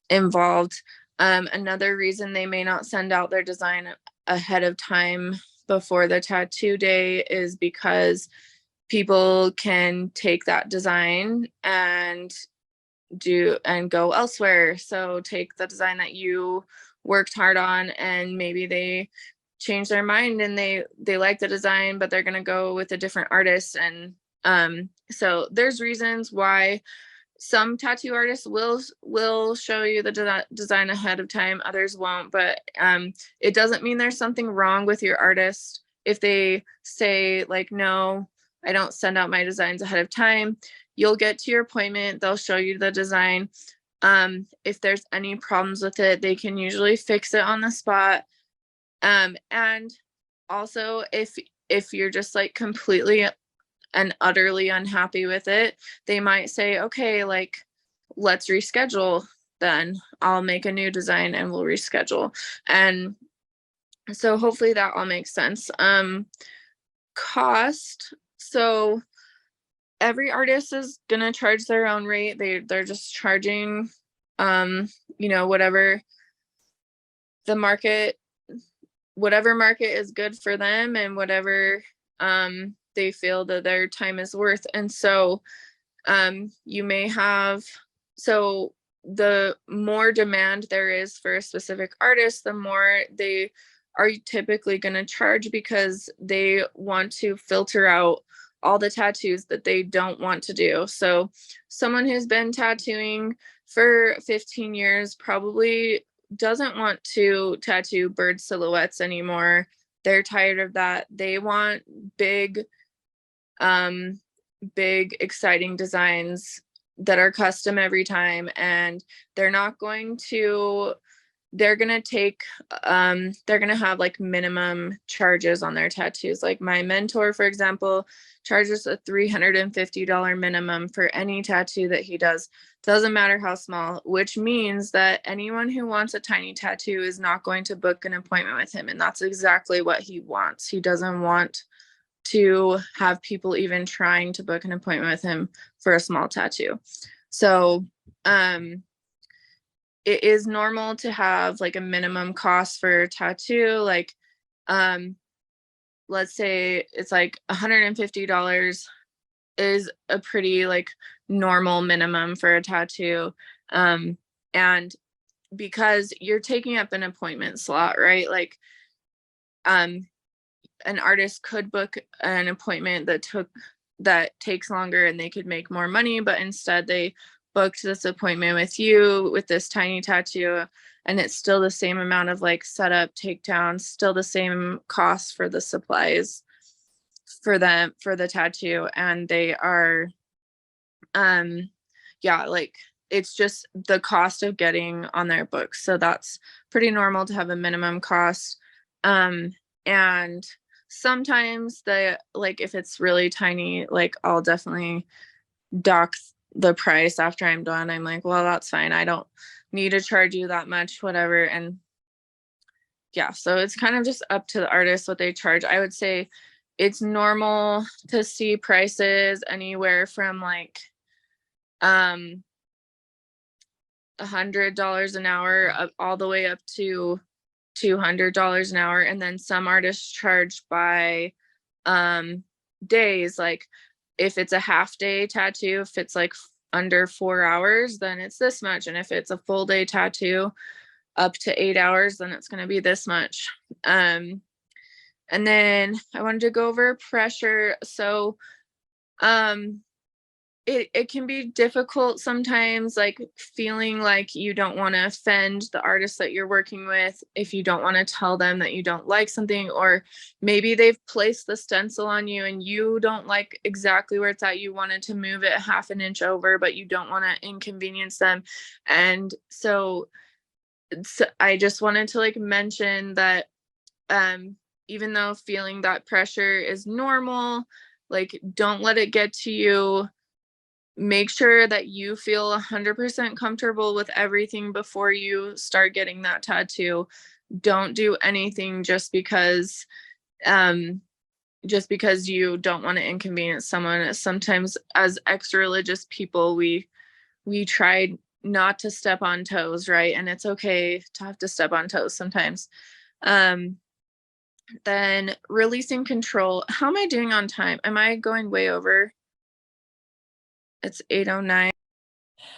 involved. Another reason they may not send out their design ahead of time before the tattoo day is because people can take that design and go elsewhere. So take the design that you worked hard on, and maybe they change their mind and they like the design, but they're going to go with a different artist. And so there's reasons why some tattoo artists will show you the design ahead of time, others won't. But it doesn't mean there's something wrong with your artist if they say like, no, I don't send out my designs ahead of time. You'll get to your appointment, they'll show you the design. If there's any problems with it, they can usually fix it on the spot. And also if you're just like completely and utterly unhappy with it, they might say, okay, like, let's reschedule, then I'll make a new design and we'll reschedule. And so hopefully that all makes sense. Cost. So every artist is gonna charge their own rate. They're just charging, whatever the market, whatever market is good for them, and whatever they feel that their time is worth. And so you may have, so the more demand there is for a specific artist, the more they are typically going to charge, because they want to filter out all the tattoos that they don't want to do. So someone who's been tattooing for 15 years probably doesn't want to tattoo bird silhouettes anymore. They're tired of that. They want big exciting designs that are custom every time, and they're going to have like minimum charges on their tattoos. Like my mentor, for example, charges a $350 minimum for any tattoo that he does. Doesn't matter how small, which means that anyone who wants a tiny tattoo is not going to book an appointment with him. And that's exactly what he wants. He doesn't want to have people even trying to book an appointment with him for a small tattoo. So it is normal to have like a minimum cost for a tattoo. Like let's say it's like $150 is a pretty like normal minimum for a tattoo. And because you're taking up an appointment slot, right? Like an artist could book an appointment that takes longer and they could make more money, but instead they booked this appointment with you with this tiny tattoo, and it's still the same amount of like setup, takedown, still the same cost for the supplies for the tattoo. And they are like it's just the cost of getting on their books. So that's pretty normal to have a minimum cost. And sometimes if it's really tiny, like I'll definitely dock the price after I'm done. I'm like, well, that's fine. I don't need to charge you that much, whatever. And yeah, so it's kind of just up to the artist what they charge. I would say it's normal to see prices anywhere from like $100 an hour all the way up to $200 an hour. And then some artists charge by days. Like if it's a half day tattoo, if it's like under 4 hours, then it's this much. And if it's a full day tattoo up to 8 hours, then it's going to be this much. And then I wanted to go over pressure. So, it can be difficult sometimes, like feeling like you don't want to offend the artist that you're working with if you don't want to tell them that you don't like something, or maybe they've placed the stencil on you and you don't like exactly where it's at. You wanted to move it half an inch over, but you don't want to inconvenience them. And so I just wanted to like mention that even though feeling that pressure is normal, like don't let it get to you. Make sure that you feel 100% comfortable with everything before you start getting that tattoo. Don't do anything just because you don't want to inconvenience someone. Sometimes as extra religious people, we try not to step on toes, right? And it's okay to have to step on toes sometimes. Then releasing control. How am I doing on time? Am I going way over? It's 8:09.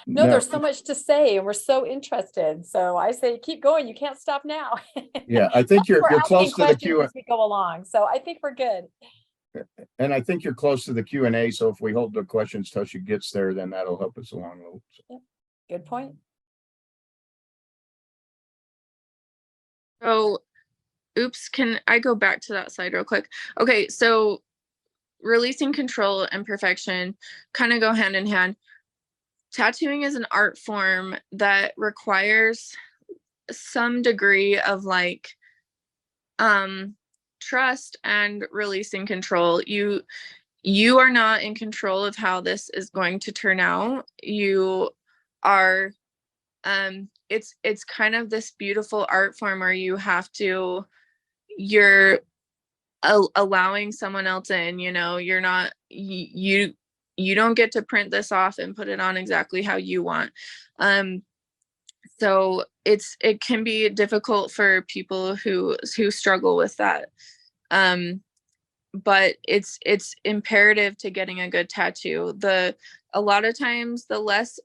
No, there's so much to say and we're so interested. So I say, keep going. You can't stop now. Yeah, I think you're We're close asking to the questions Q, as we go along. So I think we're good. and I think you're close to the Q&A. So if we hold the questions till she gets there, then that'll help us along a little. Good point. Oh, oops, can I go back to that slide real quick? Okay, so releasing control and perfection kind of go hand in hand. Tattooing is an art form that requires some degree of like trust and releasing control. You are not in control of how this is going to turn out. You are it's kind of this beautiful art form where you're allowing someone else in, you're not you don't get to print this off and put it on exactly how you want. So it can be difficult for people who struggle with that. But it's imperative to getting a good tattoo. A lot of times the less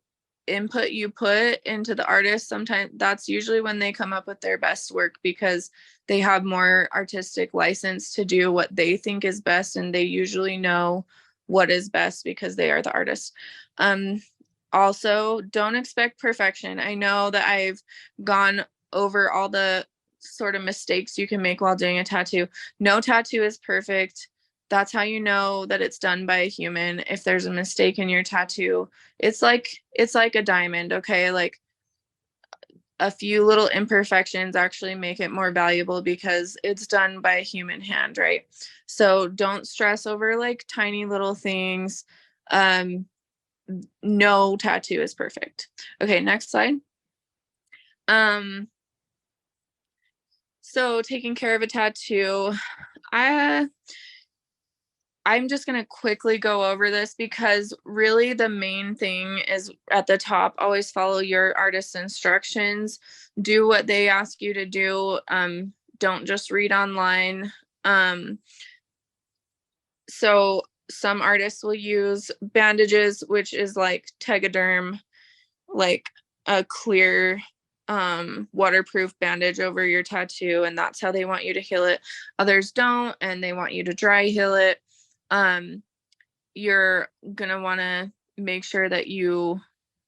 input you put into the artist, sometimes that's usually when they come up with their best work, because they have more artistic license to do what they think is best, and they usually know what is best because they are the artist. Also, don't expect perfection. I know that I've gone over all the sort of mistakes you can make while doing a tattoo. No tattoo is perfect. That's how you know that it's done by a human. If there's a mistake in your tattoo, it's like a diamond, okay? Like a few little imperfections actually make it more valuable because it's done by a human hand, right? So don't stress over like tiny little things. No tattoo is perfect. Okay, next slide. So taking care of a tattoo, I'm just going to quickly go over this because really the main thing is at the top, always follow your artist's instructions, do what they ask you to do. Don't just read online. So some artists will use bandages, which is like Tegaderm, like a clear waterproof bandage over your tattoo, and that's how they want you to heal it. Others don't, and they want you to dry heal it. You're gonna want to make sure that you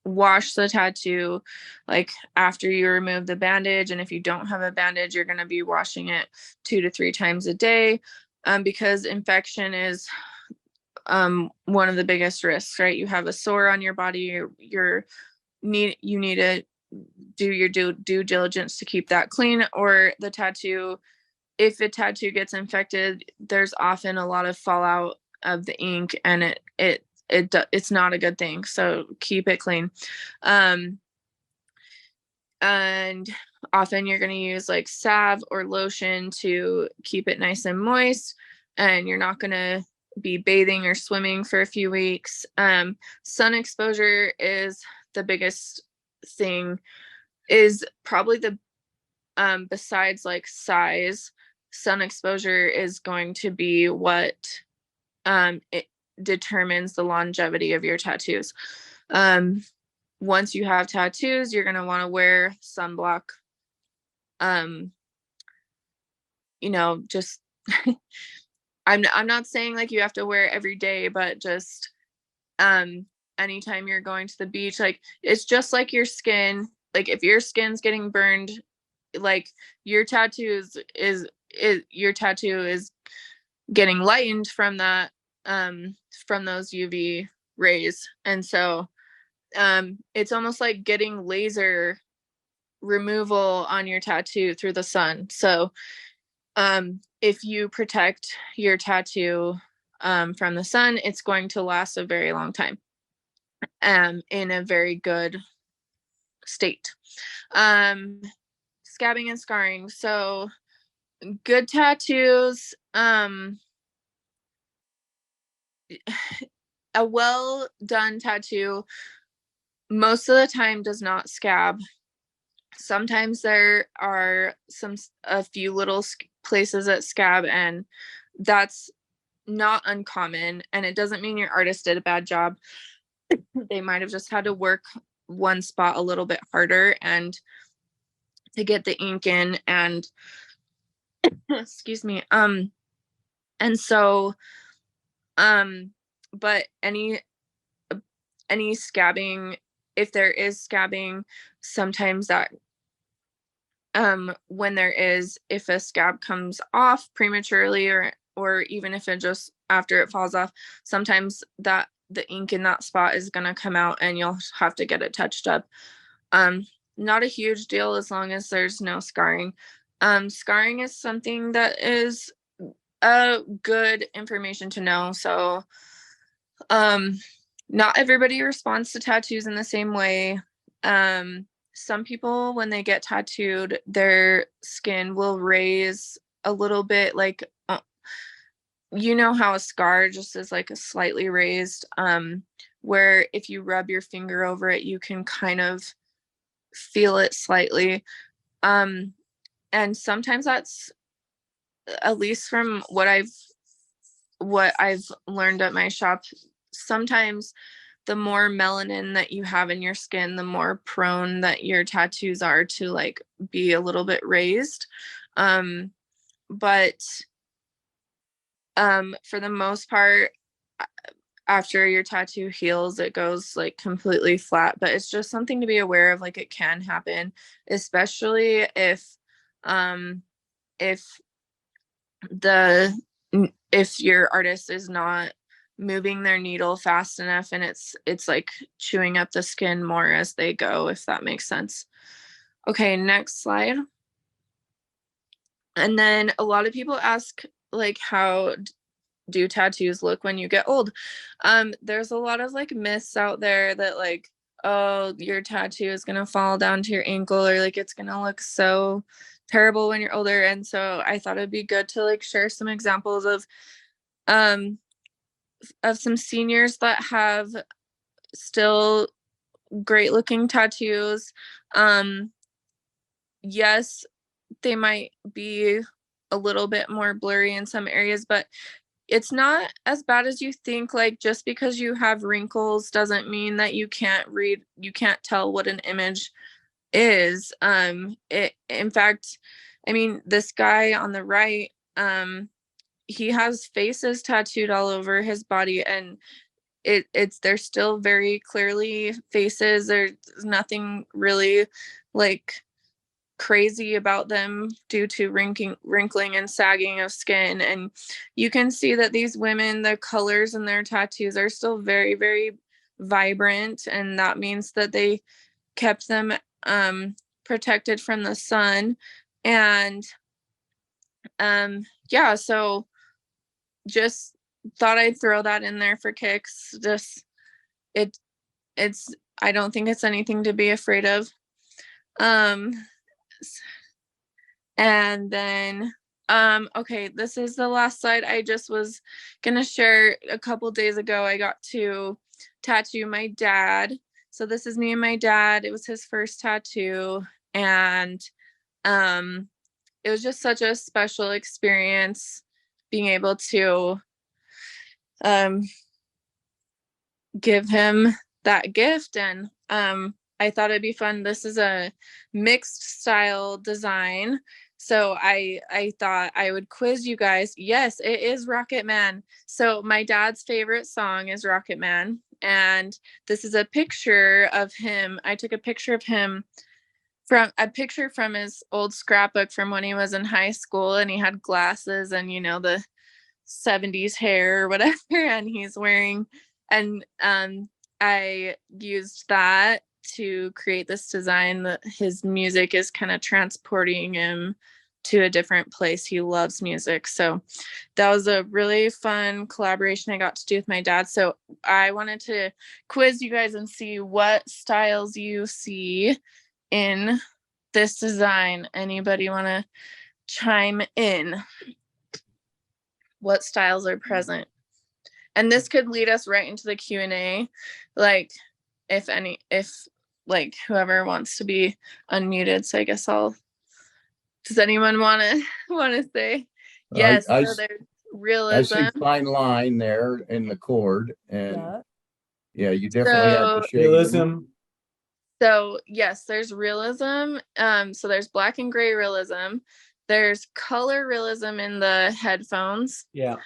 wash the tattoo like after you remove the bandage, and if you don't have a bandage, you're going to be washing it 2 to 3 times a day, because infection is one of the biggest risks, right? You have a sore on your body, you need to do your due diligence to keep that clean, or the tattoo, if a tattoo gets infected, there's often a lot of fallout of the ink, and it's not a good thing. So keep it clean. And often you're going to use like salve or lotion to keep it nice and moist, and you're not going to be bathing or swimming for a few weeks. Sun exposure is the biggest thing, is probably the besides like size, sun exposure is going to be what determines the longevity of your tattoos. Once you have tattoos, you're going to want to wear sunblock. Just I'm not saying like you have to wear it every day, but just anytime you're going to the beach, like it's just like your skin. Like if your skin's getting burned, like your tattoo is getting lightened from that, from those UV rays. And so it's almost like getting laser removal on your tattoo through the sun. So if you protect your tattoo from the sun, it's going to last a very long time in a very good state. Scabbing and scarring. So good tattoos, a well done tattoo most of the time does not scab. Sometimes there are a few little places that scab, and that's not uncommon, and it doesn't mean your artist did a bad job. They might have just had to work one spot a little bit harder and to get the ink in, and excuse me, and so but any scabbing, if there is scabbing, sometimes that when there is, if a scab comes off prematurely, or even if it just after it falls off, sometimes that the ink in that spot is going to come out and you'll have to get it touched up. Not a huge deal as long as there's no scarring. Scarring is something that is good information to know. So not everybody responds to tattoos in the same way. Some people, when they get tattooed, their skin will raise a little bit, like how a scar just is like a slightly raised, where if you rub your finger over it, you can kind of feel it slightly. And sometimes that's, at least from what I've learned at my shop, sometimes the more melanin that you have in your skin, the more prone that your tattoos are to like be a little bit raised. But for the most part, after your tattoo heals, it goes like completely flat. But it's just something to be aware of. Like it can happen, especially if your artist is not moving their needle fast enough, and it's like chewing up the skin more as they go, if that makes sense. Okay, next slide. And then a lot of people ask, like, how do tattoos look when you get old? There's a lot of like myths out there that like, oh, your tattoo is gonna fall down to your ankle, or like it's gonna look so terrible when you're older. And so I thought it'd be good to like share some examples of some seniors that have still great looking tattoos. Yes, they might be a little bit more blurry in some areas, but it's not as bad as you think. Like just because you have wrinkles doesn't mean that you can't tell what an image is. In fact, I mean, this guy on the right, he has faces tattooed all over his body, and they're still very clearly faces. There's nothing really like crazy about them due to wrinkling and sagging of skin. And you can see that these women, the colors in their tattoos are still very, very vibrant, and that means that they kept them protected from the sun. And yeah, so just thought I'd throw that in there for kicks. Just it's I don't think it's anything to be afraid of. And then okay, this is the last slide. I just was gonna share, a couple days ago I got to tattoo my dad. So this is me and my dad. It was his first tattoo, and it was just such a special experience being able to give him that gift. And I thought it'd be fun. This is a mixed style design. So I thought I would quiz you guys. Yes, it is Rocket Man. So my dad's favorite song is Rocket Man. And this is a picture of him. I took a picture of him from his old scrapbook from when he was in high school, and he had glasses and, you know, the 70s hair or whatever, and he's wearing, and I used that to create this design that his music is kind of transporting him to a different place. He loves music. So that was a really fun collaboration I got to do with my dad. So I wanted to quiz you guys and see what styles you see in this design. Anybody want to chime in? What styles are present? And this could lead us right into the Q&A. Like if like whoever wants to be unmuted. So I guess does anyone want to say? Yes. I So there's I realism. see fine line there in the chord, and Yeah. yeah, you definitely have So to shade Realism. So yes, there's realism. So there's black and gray realism. There's color realism in the headphones. Yeah.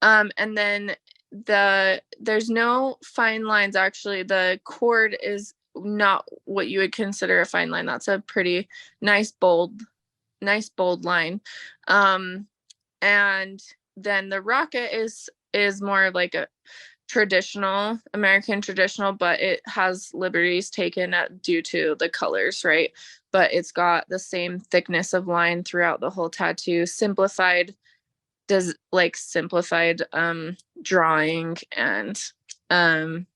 And then there's no fine lines. Actually, the chord is not what you would consider a fine line. That's a pretty nice bold line. And then the rocket is more like a American traditional, but it has liberties taken due to the colors, right? But it's got the same thickness of line throughout the whole tattoo, simplified drawing. And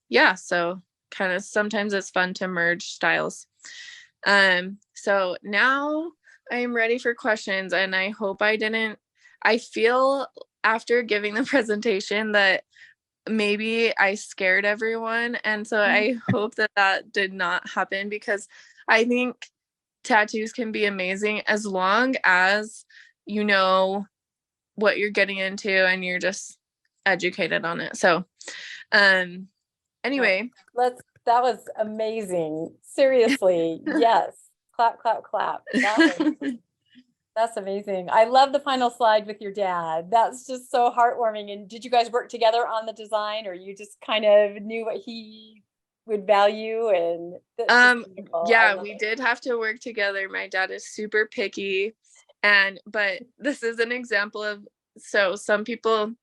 yeah, so kind of sometimes it's fun to merge styles. So now I'm ready for questions, and I hope I feel after giving the presentation that maybe I scared everyone. And so I hope that did not happen, because I think tattoos can be amazing as long as you know what you're getting into and you're just educated on it. So anyway, That was amazing. Seriously. Yes. Clap, clap, clap. That's amazing. I love the final slide with your dad. That's just so heartwarming. And did you guys work together on the design, or you just kind of knew what he would value? And yeah, we did have to work together. My dad is super picky, but this is an example of, so some people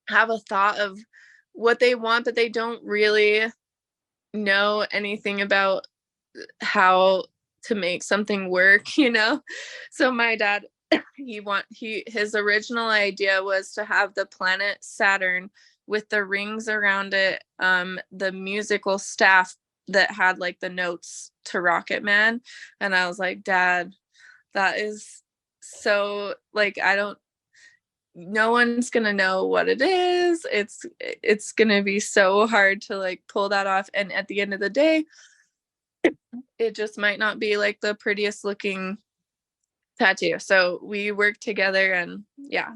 have a thought of what they want, but they don't really know anything about how to make something work, you know? So my dad, his original idea was to have the planet Saturn with the rings around it, the musical staff that had like the notes to Rocket Man. And I was like, Dad, that is so like, no one's gonna know what it is. It's gonna be so hard to like pull that off. And at the end of the day, it just might not be like the prettiest looking tattoo. So we worked together, and yeah.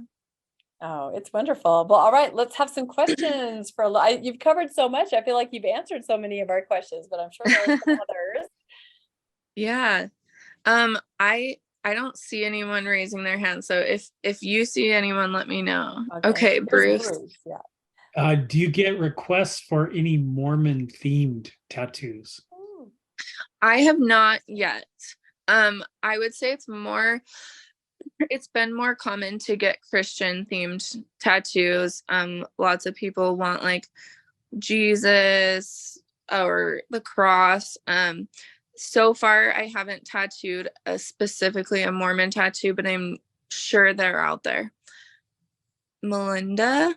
Oh, it's wonderful. Well, all right, let's have some questions you've covered so much. I feel like you've answered so many of our questions, but I'm sure there are some others. Yeah. I don't see anyone raising their hand. So if you see anyone, let me know. Okay, Bruce. Yeah. Do you get requests for any Mormon themed tattoos? I have not yet. I would say it's been more common to get Christian themed tattoos. Lots of people want like Jesus or the cross. So far I haven't tattooed specifically a Mormon tattoo, but I'm sure they're out there. Melinda?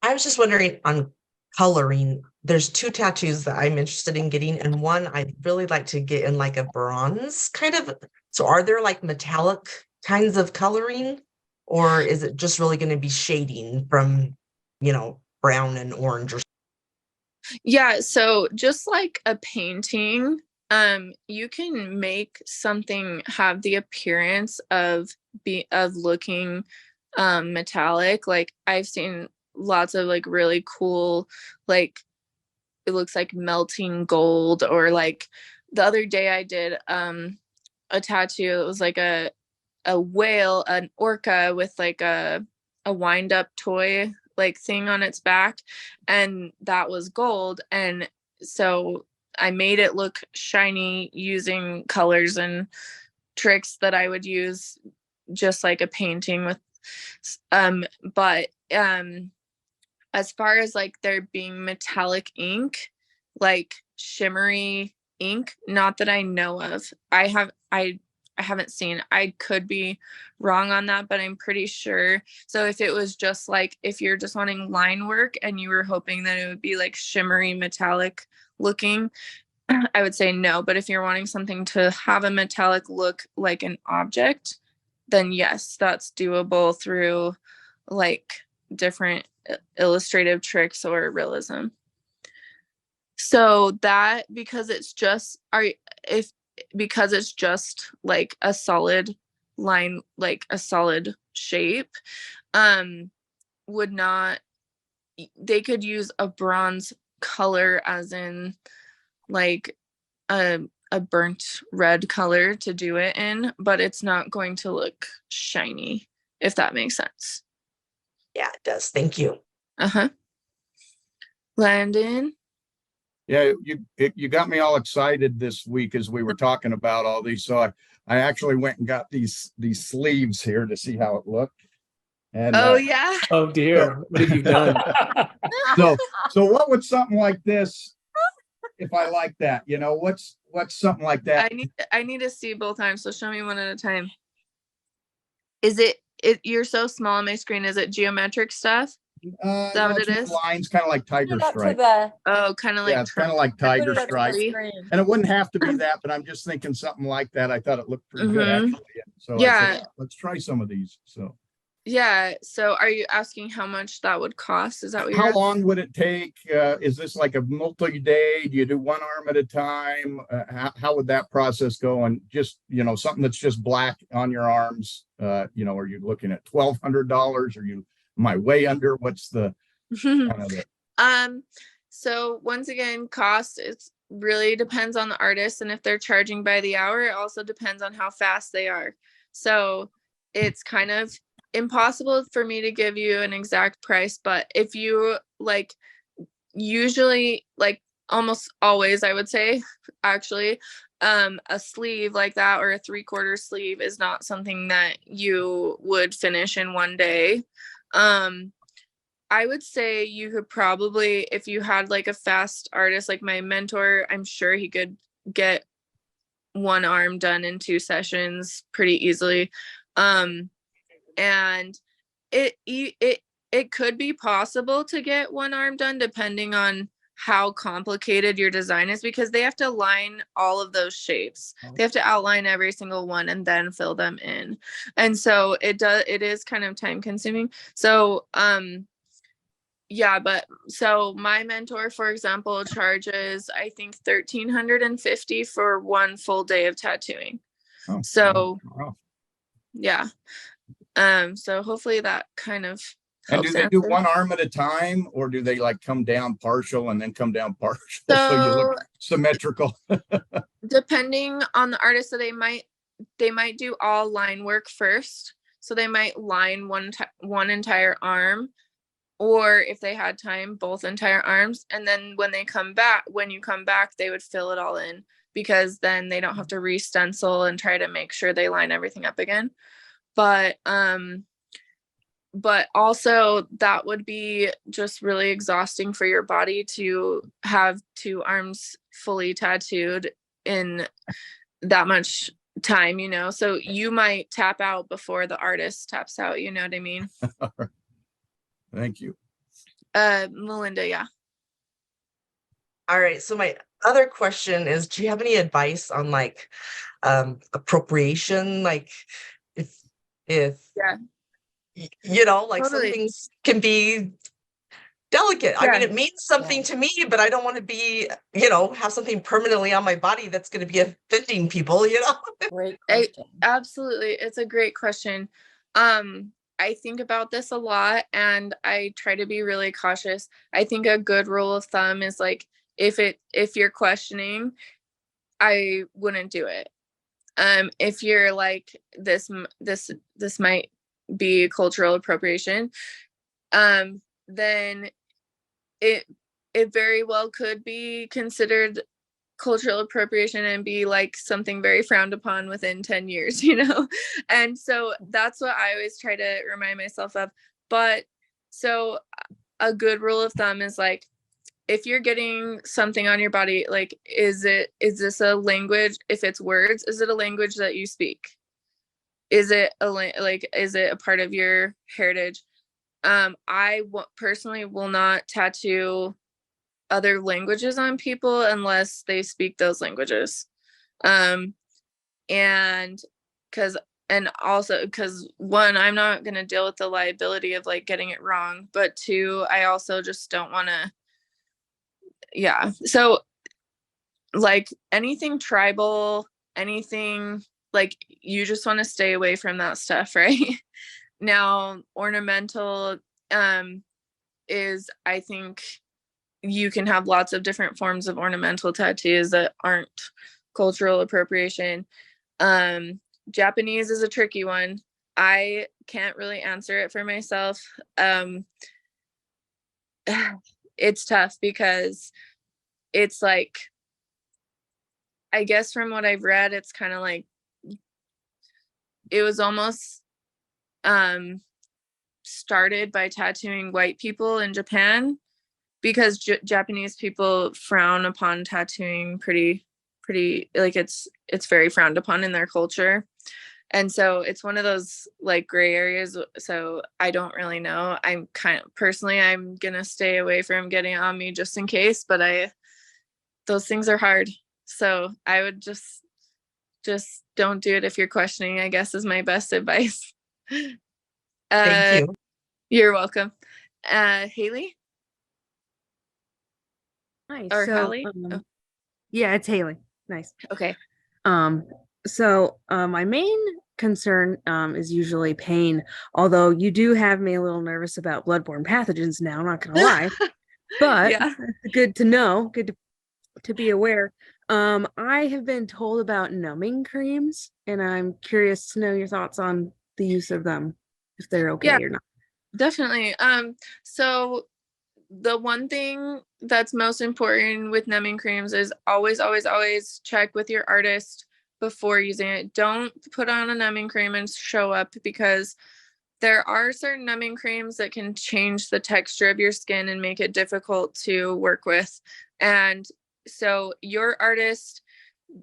I was just wondering on coloring. There's 2 tattoos that I'm interested in getting, and one I'd really like to get in like a bronze kind of. So are there like metallic kinds of coloring, or is it just really going to be shading from, brown and orange or? Yeah, so just like a painting, you can make something have the appearance of looking metallic. Like I've seen lots of like really cool, like it looks like melting gold, or like the other day I did a tattoo. It was like a whale, an orca with like a wind up toy like thing on its back, and that was gold. And so I made it look shiny using colors and tricks that I would use just like a painting with but as far as like there being metallic ink, like shimmery ink, not that I know of. I haven't seen. I could be wrong on that, but I'm pretty sure. So if it was just like, if you're just wanting line work and you were hoping that it would be like shimmery metallic looking, I would say no. But if you're wanting something to have a metallic look like an object, then yes, that's doable through like different illustrative tricks or realism. So that, because it's just like a solid line, like a solid shape, would not, they could use a bronze color, as in like a burnt red color to do it in, but it's not going to look shiny, if that makes sense. Yeah, it does. Thank you. Landon? Yeah, you got me all excited this week as we were talking about all these. So I actually went and got these sleeves here to see how it looked. And Yeah. Oh dear, what have you done? so what would something like this, if I like that, what's something like that? I need to see both arms, so show me one at a time. Is it you're so small on my screen, is it geometric stuff? Is that No, what it's it more is? lines, kind of like tiger Put it up to stripe. the- Oh, kind of like Yeah, it's kind of like I put tiger it up to the stripe. screen. And it wouldn't have to be that, but I'm just thinking something like that. I thought it looked pretty good, Mhm. actually. So I Yeah. said, let's try some of these. So Yeah. So are you asking how much that would cost? Is that what you're how asking? long would it take? Is this like a multi-day? Do you do one arm at a time? How would that process go? And just, something that's just black on your arms, are you looking at $1,200? Am I way under? What's the kind of the... So once again, cost, it's really depends on the artist, and if they're charging by the hour, it also depends on how fast they are. So it's kind of impossible for me to give you an exact price, but if you like, usually, like almost always, I would say, actually, a sleeve like that or a 3/4 sleeve is not something that you would finish in one day. I would say you could probably, if you had like a fast artist like my mentor, I'm sure he could get one arm done in 2 sessions pretty easily. And it could be possible to get one arm done depending on how complicated your design is, because they have to line all of those shapes. They have to outline every single one and then fill them in. And so it is kind of time consuming. So, yeah, but so my mentor, for example, charges, I think, $1,350 for one full day of tattooing. Oh, So, wow. yeah. So hopefully that kind of And helps do they do answer. one arm at a time, or do they like come down partial and then come down partial so you look symmetrical? Depending on the artist, so they might do all line work first. So they might line one entire arm, or if they had time, both entire arms. And then when you come back, they would fill it all in, because then they don't have to re-stencil and try to make sure they line everything up again. But also that would be just really exhausting for your body to have 2 arms fully tattooed in that much time, so you might tap out before the artist taps out, you know what I mean? Thank you. Melinda, yeah. All right. So my other question is, do you have any advice on like appropriation? Like if Yeah. Like some Totally. things can be delicate. I mean, Yeah. it means something to me, but I don't want to be, have something permanently on my body that's going to be offending people, Great question. Absolutely. It's a great question. I think about this a lot and I try to be really cautious. I think a good rule of thumb is like, if you're questioning, I wouldn't do it. If you're like, this might be cultural appropriation, then it very well could be considered cultural appropriation and be like something very frowned upon within 10 years, and so that's what I always try to remind myself of. But so a good rule of thumb is like, if you're getting something on your body, like, is this a language? If it's words, is it a language that you speak? Is it is it a part of your heritage? I personally will not tattoo other languages on people unless they speak those languages. And also because one, I'm not going to deal with the liability of like getting it wrong, but two, I also just don't want to. Yeah. So like anything tribal, anything like, you just want to stay away from that stuff, right? Now, ornamental is, I think you can have lots of different forms of ornamental tattoos that aren't cultural appropriation. Japanese is a tricky one. I can't really answer it for myself. It's tough because it's like, I guess from what I've read, it's kind of like, it was almost started by tattooing white people in Japan, because Japanese people frown upon tattooing pretty like, it's very frowned upon in their culture. And so it's one of those like gray areas. So I don't really know. I'm gonna stay away from getting it on me just in case, but those things are hard. So I would just don't do it if you're questioning, I guess, is my best advice. Thank you. You're welcome. Haley? Nice. Or So, Hallie? yeah, it's Haley. Nice. Okay. My main concern is usually pain, although you do have me a little nervous about bloodborne pathogens now, not gonna lie. But Yeah. good to know, good to be aware. I have been told about numbing creams, and I'm curious to know your thoughts on the use of them, if they're okay or not. Definitely. So the one thing that's most important with numbing creams is always check with your artist before using it. Don't put on a numbing cream and show up, because there are certain numbing creams that can change the texture of your skin and make it difficult to work with. And so your artist,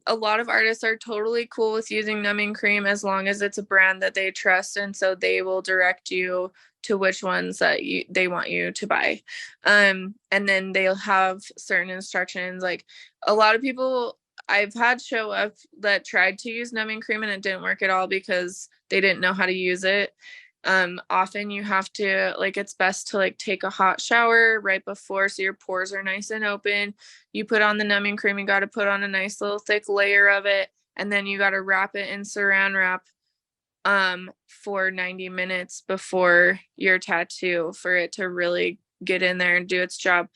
a lot of artists are totally cool with using numbing cream as long as it's a brand that they trust, and so they will direct you to which ones that they want you to buy. And then they'll have certain instructions. Like, a lot of people I've had show up that tried to use numbing cream and it didn't work at all because they didn't know how to use it. Often you have to, like, it's best to like take a hot shower right before, so your pores are nice and open. You put on the numbing cream, you got to put on a nice little thick layer of it, and then you got to wrap it in saran wrap for 90 minutes before your tattoo, for it to really get in there and do its job.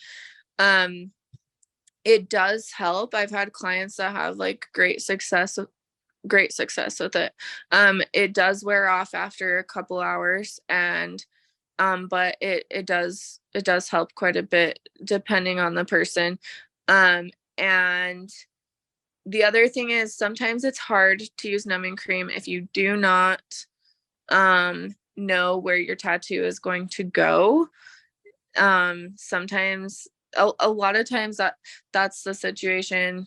It does help. I've had clients that have like great success with it. It does wear off after a couple hours, and but it does help quite a bit depending on the person. And the other thing is, sometimes it's hard to use numbing cream if you do not know where your tattoo is going to go. Sometimes a lot of times that's the situation,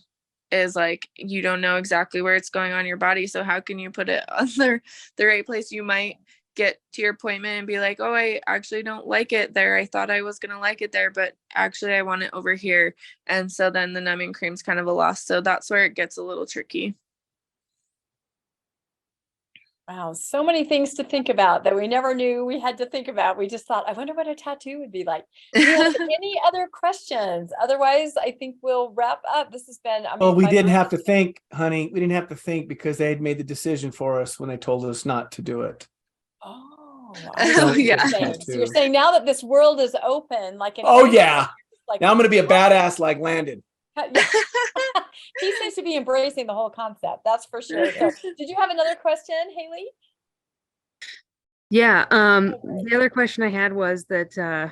is like, you don't know exactly where it's going on your body, so how can you put it on the right place? You might get to your appointment and be like, oh, I actually don't like it there. I thought I was gonna like it there, but actually I want it over here. And so then the numbing cream's kind of a loss. So that's where it gets a little tricky. Wow, so many things to think about that we never knew we had to think about. We just thought, I wonder what a tattoo would be like. Do you have any other questions? Otherwise, I think we'll wrap up. This has been, Well, we didn't have to think, honey. We didn't have to think because they had made the decision for us when they told us not to do it. Oh, I Oh, see what you're yeah. saying. So you're Tattoo. saying now that this world is open, like in Oh any- yeah. like Now I'm gonna be a badass like Landon. Yeah. He seems to be embracing the whole concept. That's for sure. So, did you have another question, Haley? Yeah, Okay. the other question I had was that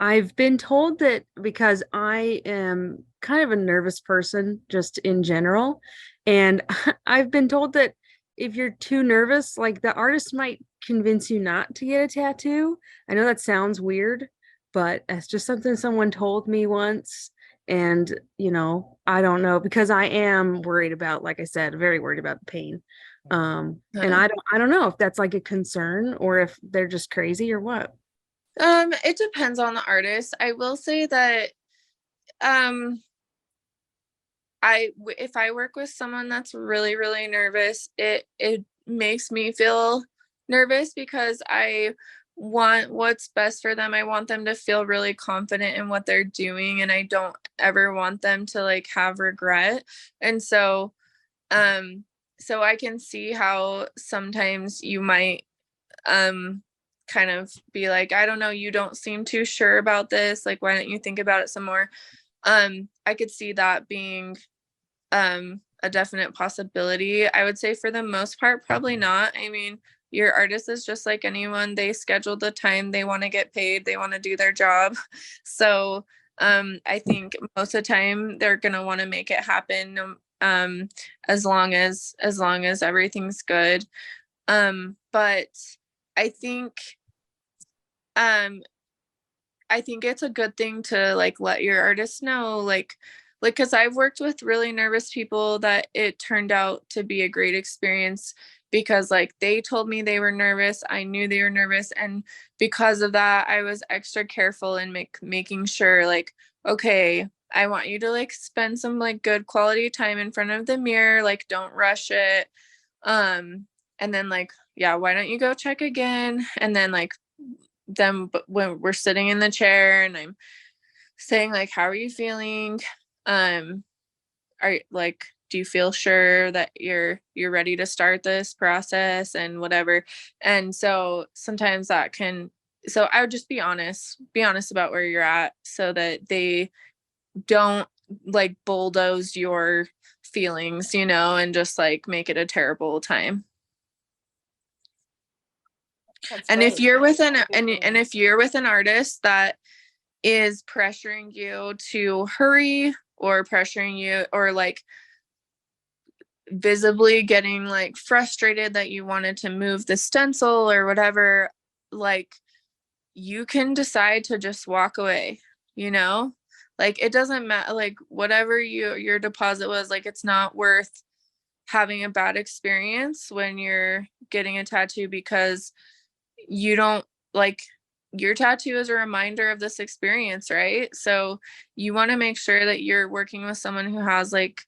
I've been told that because I am kind of a nervous person just in general, and I've been told that if you're too nervous, like the artist might convince you not to get a tattoo. I know that sounds weird, but it's just something someone told me once. And, I don't know because I am worried about, like I said, very worried about the pain. And I don't know if that's like a concern or if they're just crazy or what. It depends on the artist. I will say that if I work with someone that's really, really nervous, it makes me feel nervous because I want what's best for them. I want them to feel really confident in what they're doing, and I don't ever want them to like have regret. And so I can see how sometimes you might kind of be like, I don't know, you don't seem too sure about this, like why don't you think about it some more. I could see that being a definite possibility. I would say for the most part probably not. I mean, your artist is just like anyone. They schedule the time, they want to get paid, they want to do their job. So I think most of the time they're going to want to make it happen, as long as everything's good. But I think it's a good thing to like let your artist know, like because I've worked with really nervous people that it turned out to be a great experience because like they told me they were nervous, I knew they were nervous, and because of that I was extra careful in making sure like, okay, I want you to like spend some like good quality time in front of the mirror, like don't rush it. And then like, yeah, why don't you go check again? And then like when we're sitting in the chair and I'm saying like, how are you feeling? Are like, do you feel sure that you're ready to start this process and whatever? And so sometimes so I would just be honest about where you're at so that they don't like bulldoze your feelings, and just like make it a terrible time. That's And if great. you're with Good and thing. if you're with an artist that is pressuring you to hurry or pressuring you or like visibly getting like frustrated that you wanted to move the stencil or whatever, like you can decide to just walk away, like it doesn't matter, like whatever your deposit was, like it's not worth having a bad experience when you're getting a tattoo because you don't like your tattoo is a reminder of this experience, right? So you want to make sure that you're working with someone who has like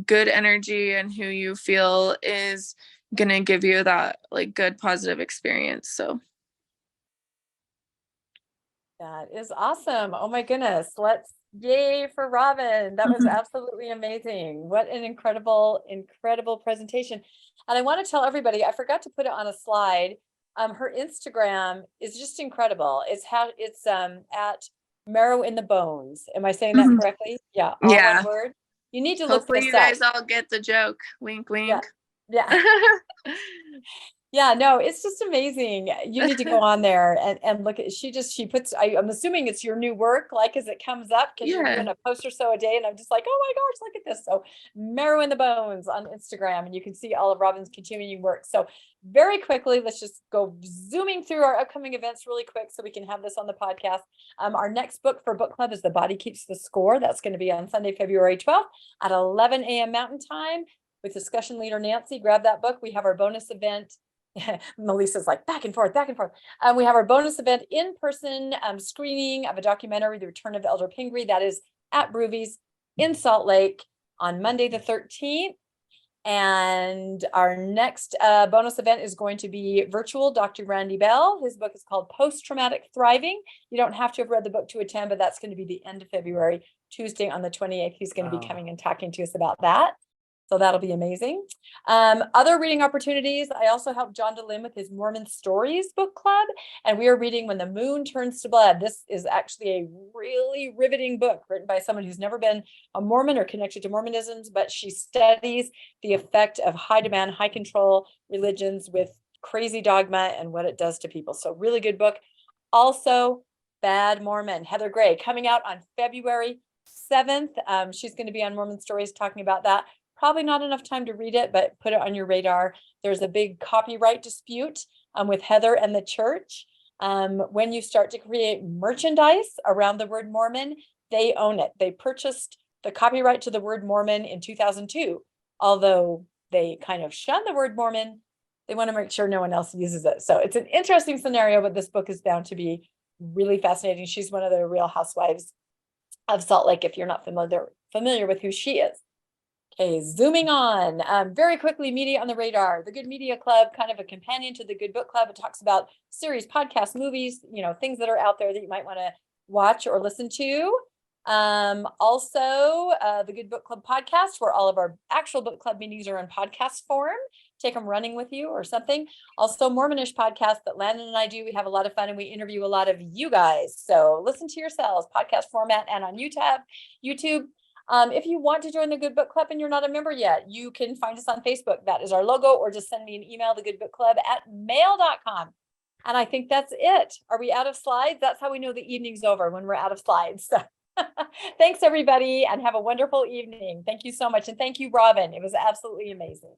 good energy and who you feel is gonna give you that like good positive experience. So That is awesome. Oh my goodness. Yay for Robin. That was absolutely amazing. What an incredible presentation. And I want to tell everybody, I forgot to put it on a slide. Her Instagram is just incredible. It's at Marrow in the Bones. Am I saying that correctly? Yeah, all yeah, one word. You need to look hopefully this you up. guys all get the joke. Wink, wink. Yeah. Yeah, no, it's just amazing. You need to go on there and look at, she puts, I'm assuming it's your new work, like as it comes up, because you're doing a post or so a day. And I'm just like, oh my gosh, look at this. So Marrow in the Bones on Instagram, and you can see all of Robin's continuing work. So very quickly, let's just go zooming through our upcoming events really quick so we can have this on the podcast. Our next book for book club is The Body Keeps the Score. That's going to be on Sunday, February 12th at 11 a.m. Mountain Time with discussion leader Nancy. Grab that book. We have our bonus event. Melissa's like back and forth. We have our bonus event in-person screening of a documentary, The Return of Elder Pingree. That is at Broovies in Salt Lake on Monday the 13th. And our next bonus event is going to be virtual. Dr. Randy Bell, his book is called Post-Traumatic Thriving. You don't have to have read the book to attend, but that's going to be the end of February, Tuesday on the 28th. He's going to be coming and talking to us about that. So that'll be amazing. Other reading opportunities. I also helped John DeLim with his Mormon Stories book club, and we are reading When the Moon Turns to Blood. This is actually a really riveting book written by someone who's never been a Mormon or connected to Mormonisms, but she studies the effect of high demand, high control religions with crazy dogma and what it does to people. So really good book. Also, Bad Mormon, Heather Gray, coming out on February 7th. She's going to be on Mormon Stories talking about that. Probably not enough time to read it, but put it on your radar. There's a big copyright dispute with Heather and the church. When you start to create merchandise around the word Mormon, they own it. They purchased the copyright to the word Mormon in 2002. Although they kind of shun the word Mormon, they want to make sure no one else uses it. So it's an interesting scenario, but this book is bound to be really fascinating. She's one of the Real Housewives of Salt Lake, if you're not familiar with who she is. Okay, zooming on very quickly, media on the radar. The Good Media Club, kind of a companion to the Good Book Club. It talks about series, podcasts, movies, things that are out there that you might want to watch or listen to. Also, the Good Book Club podcast, where all of our actual book club meetings are in podcast form. Take them running with you or something. Also, Mormonish podcast that Landon and I do. We have a lot of fun and we interview a lot of you guys. So listen to yourselves, podcast format and on YouTube. If you want to join the Good Book Club and you're not a member yet, you can find us on Facebook. That is our logo, or just send me an email, thegoodbookclub@mail.com. And I think that's it. Are we out of slides? That's how we know the evening's over, when we're out of slides. So thanks, everybody, and have a wonderful evening. Thank you so much. And thank you, Robin. It was absolutely amazing.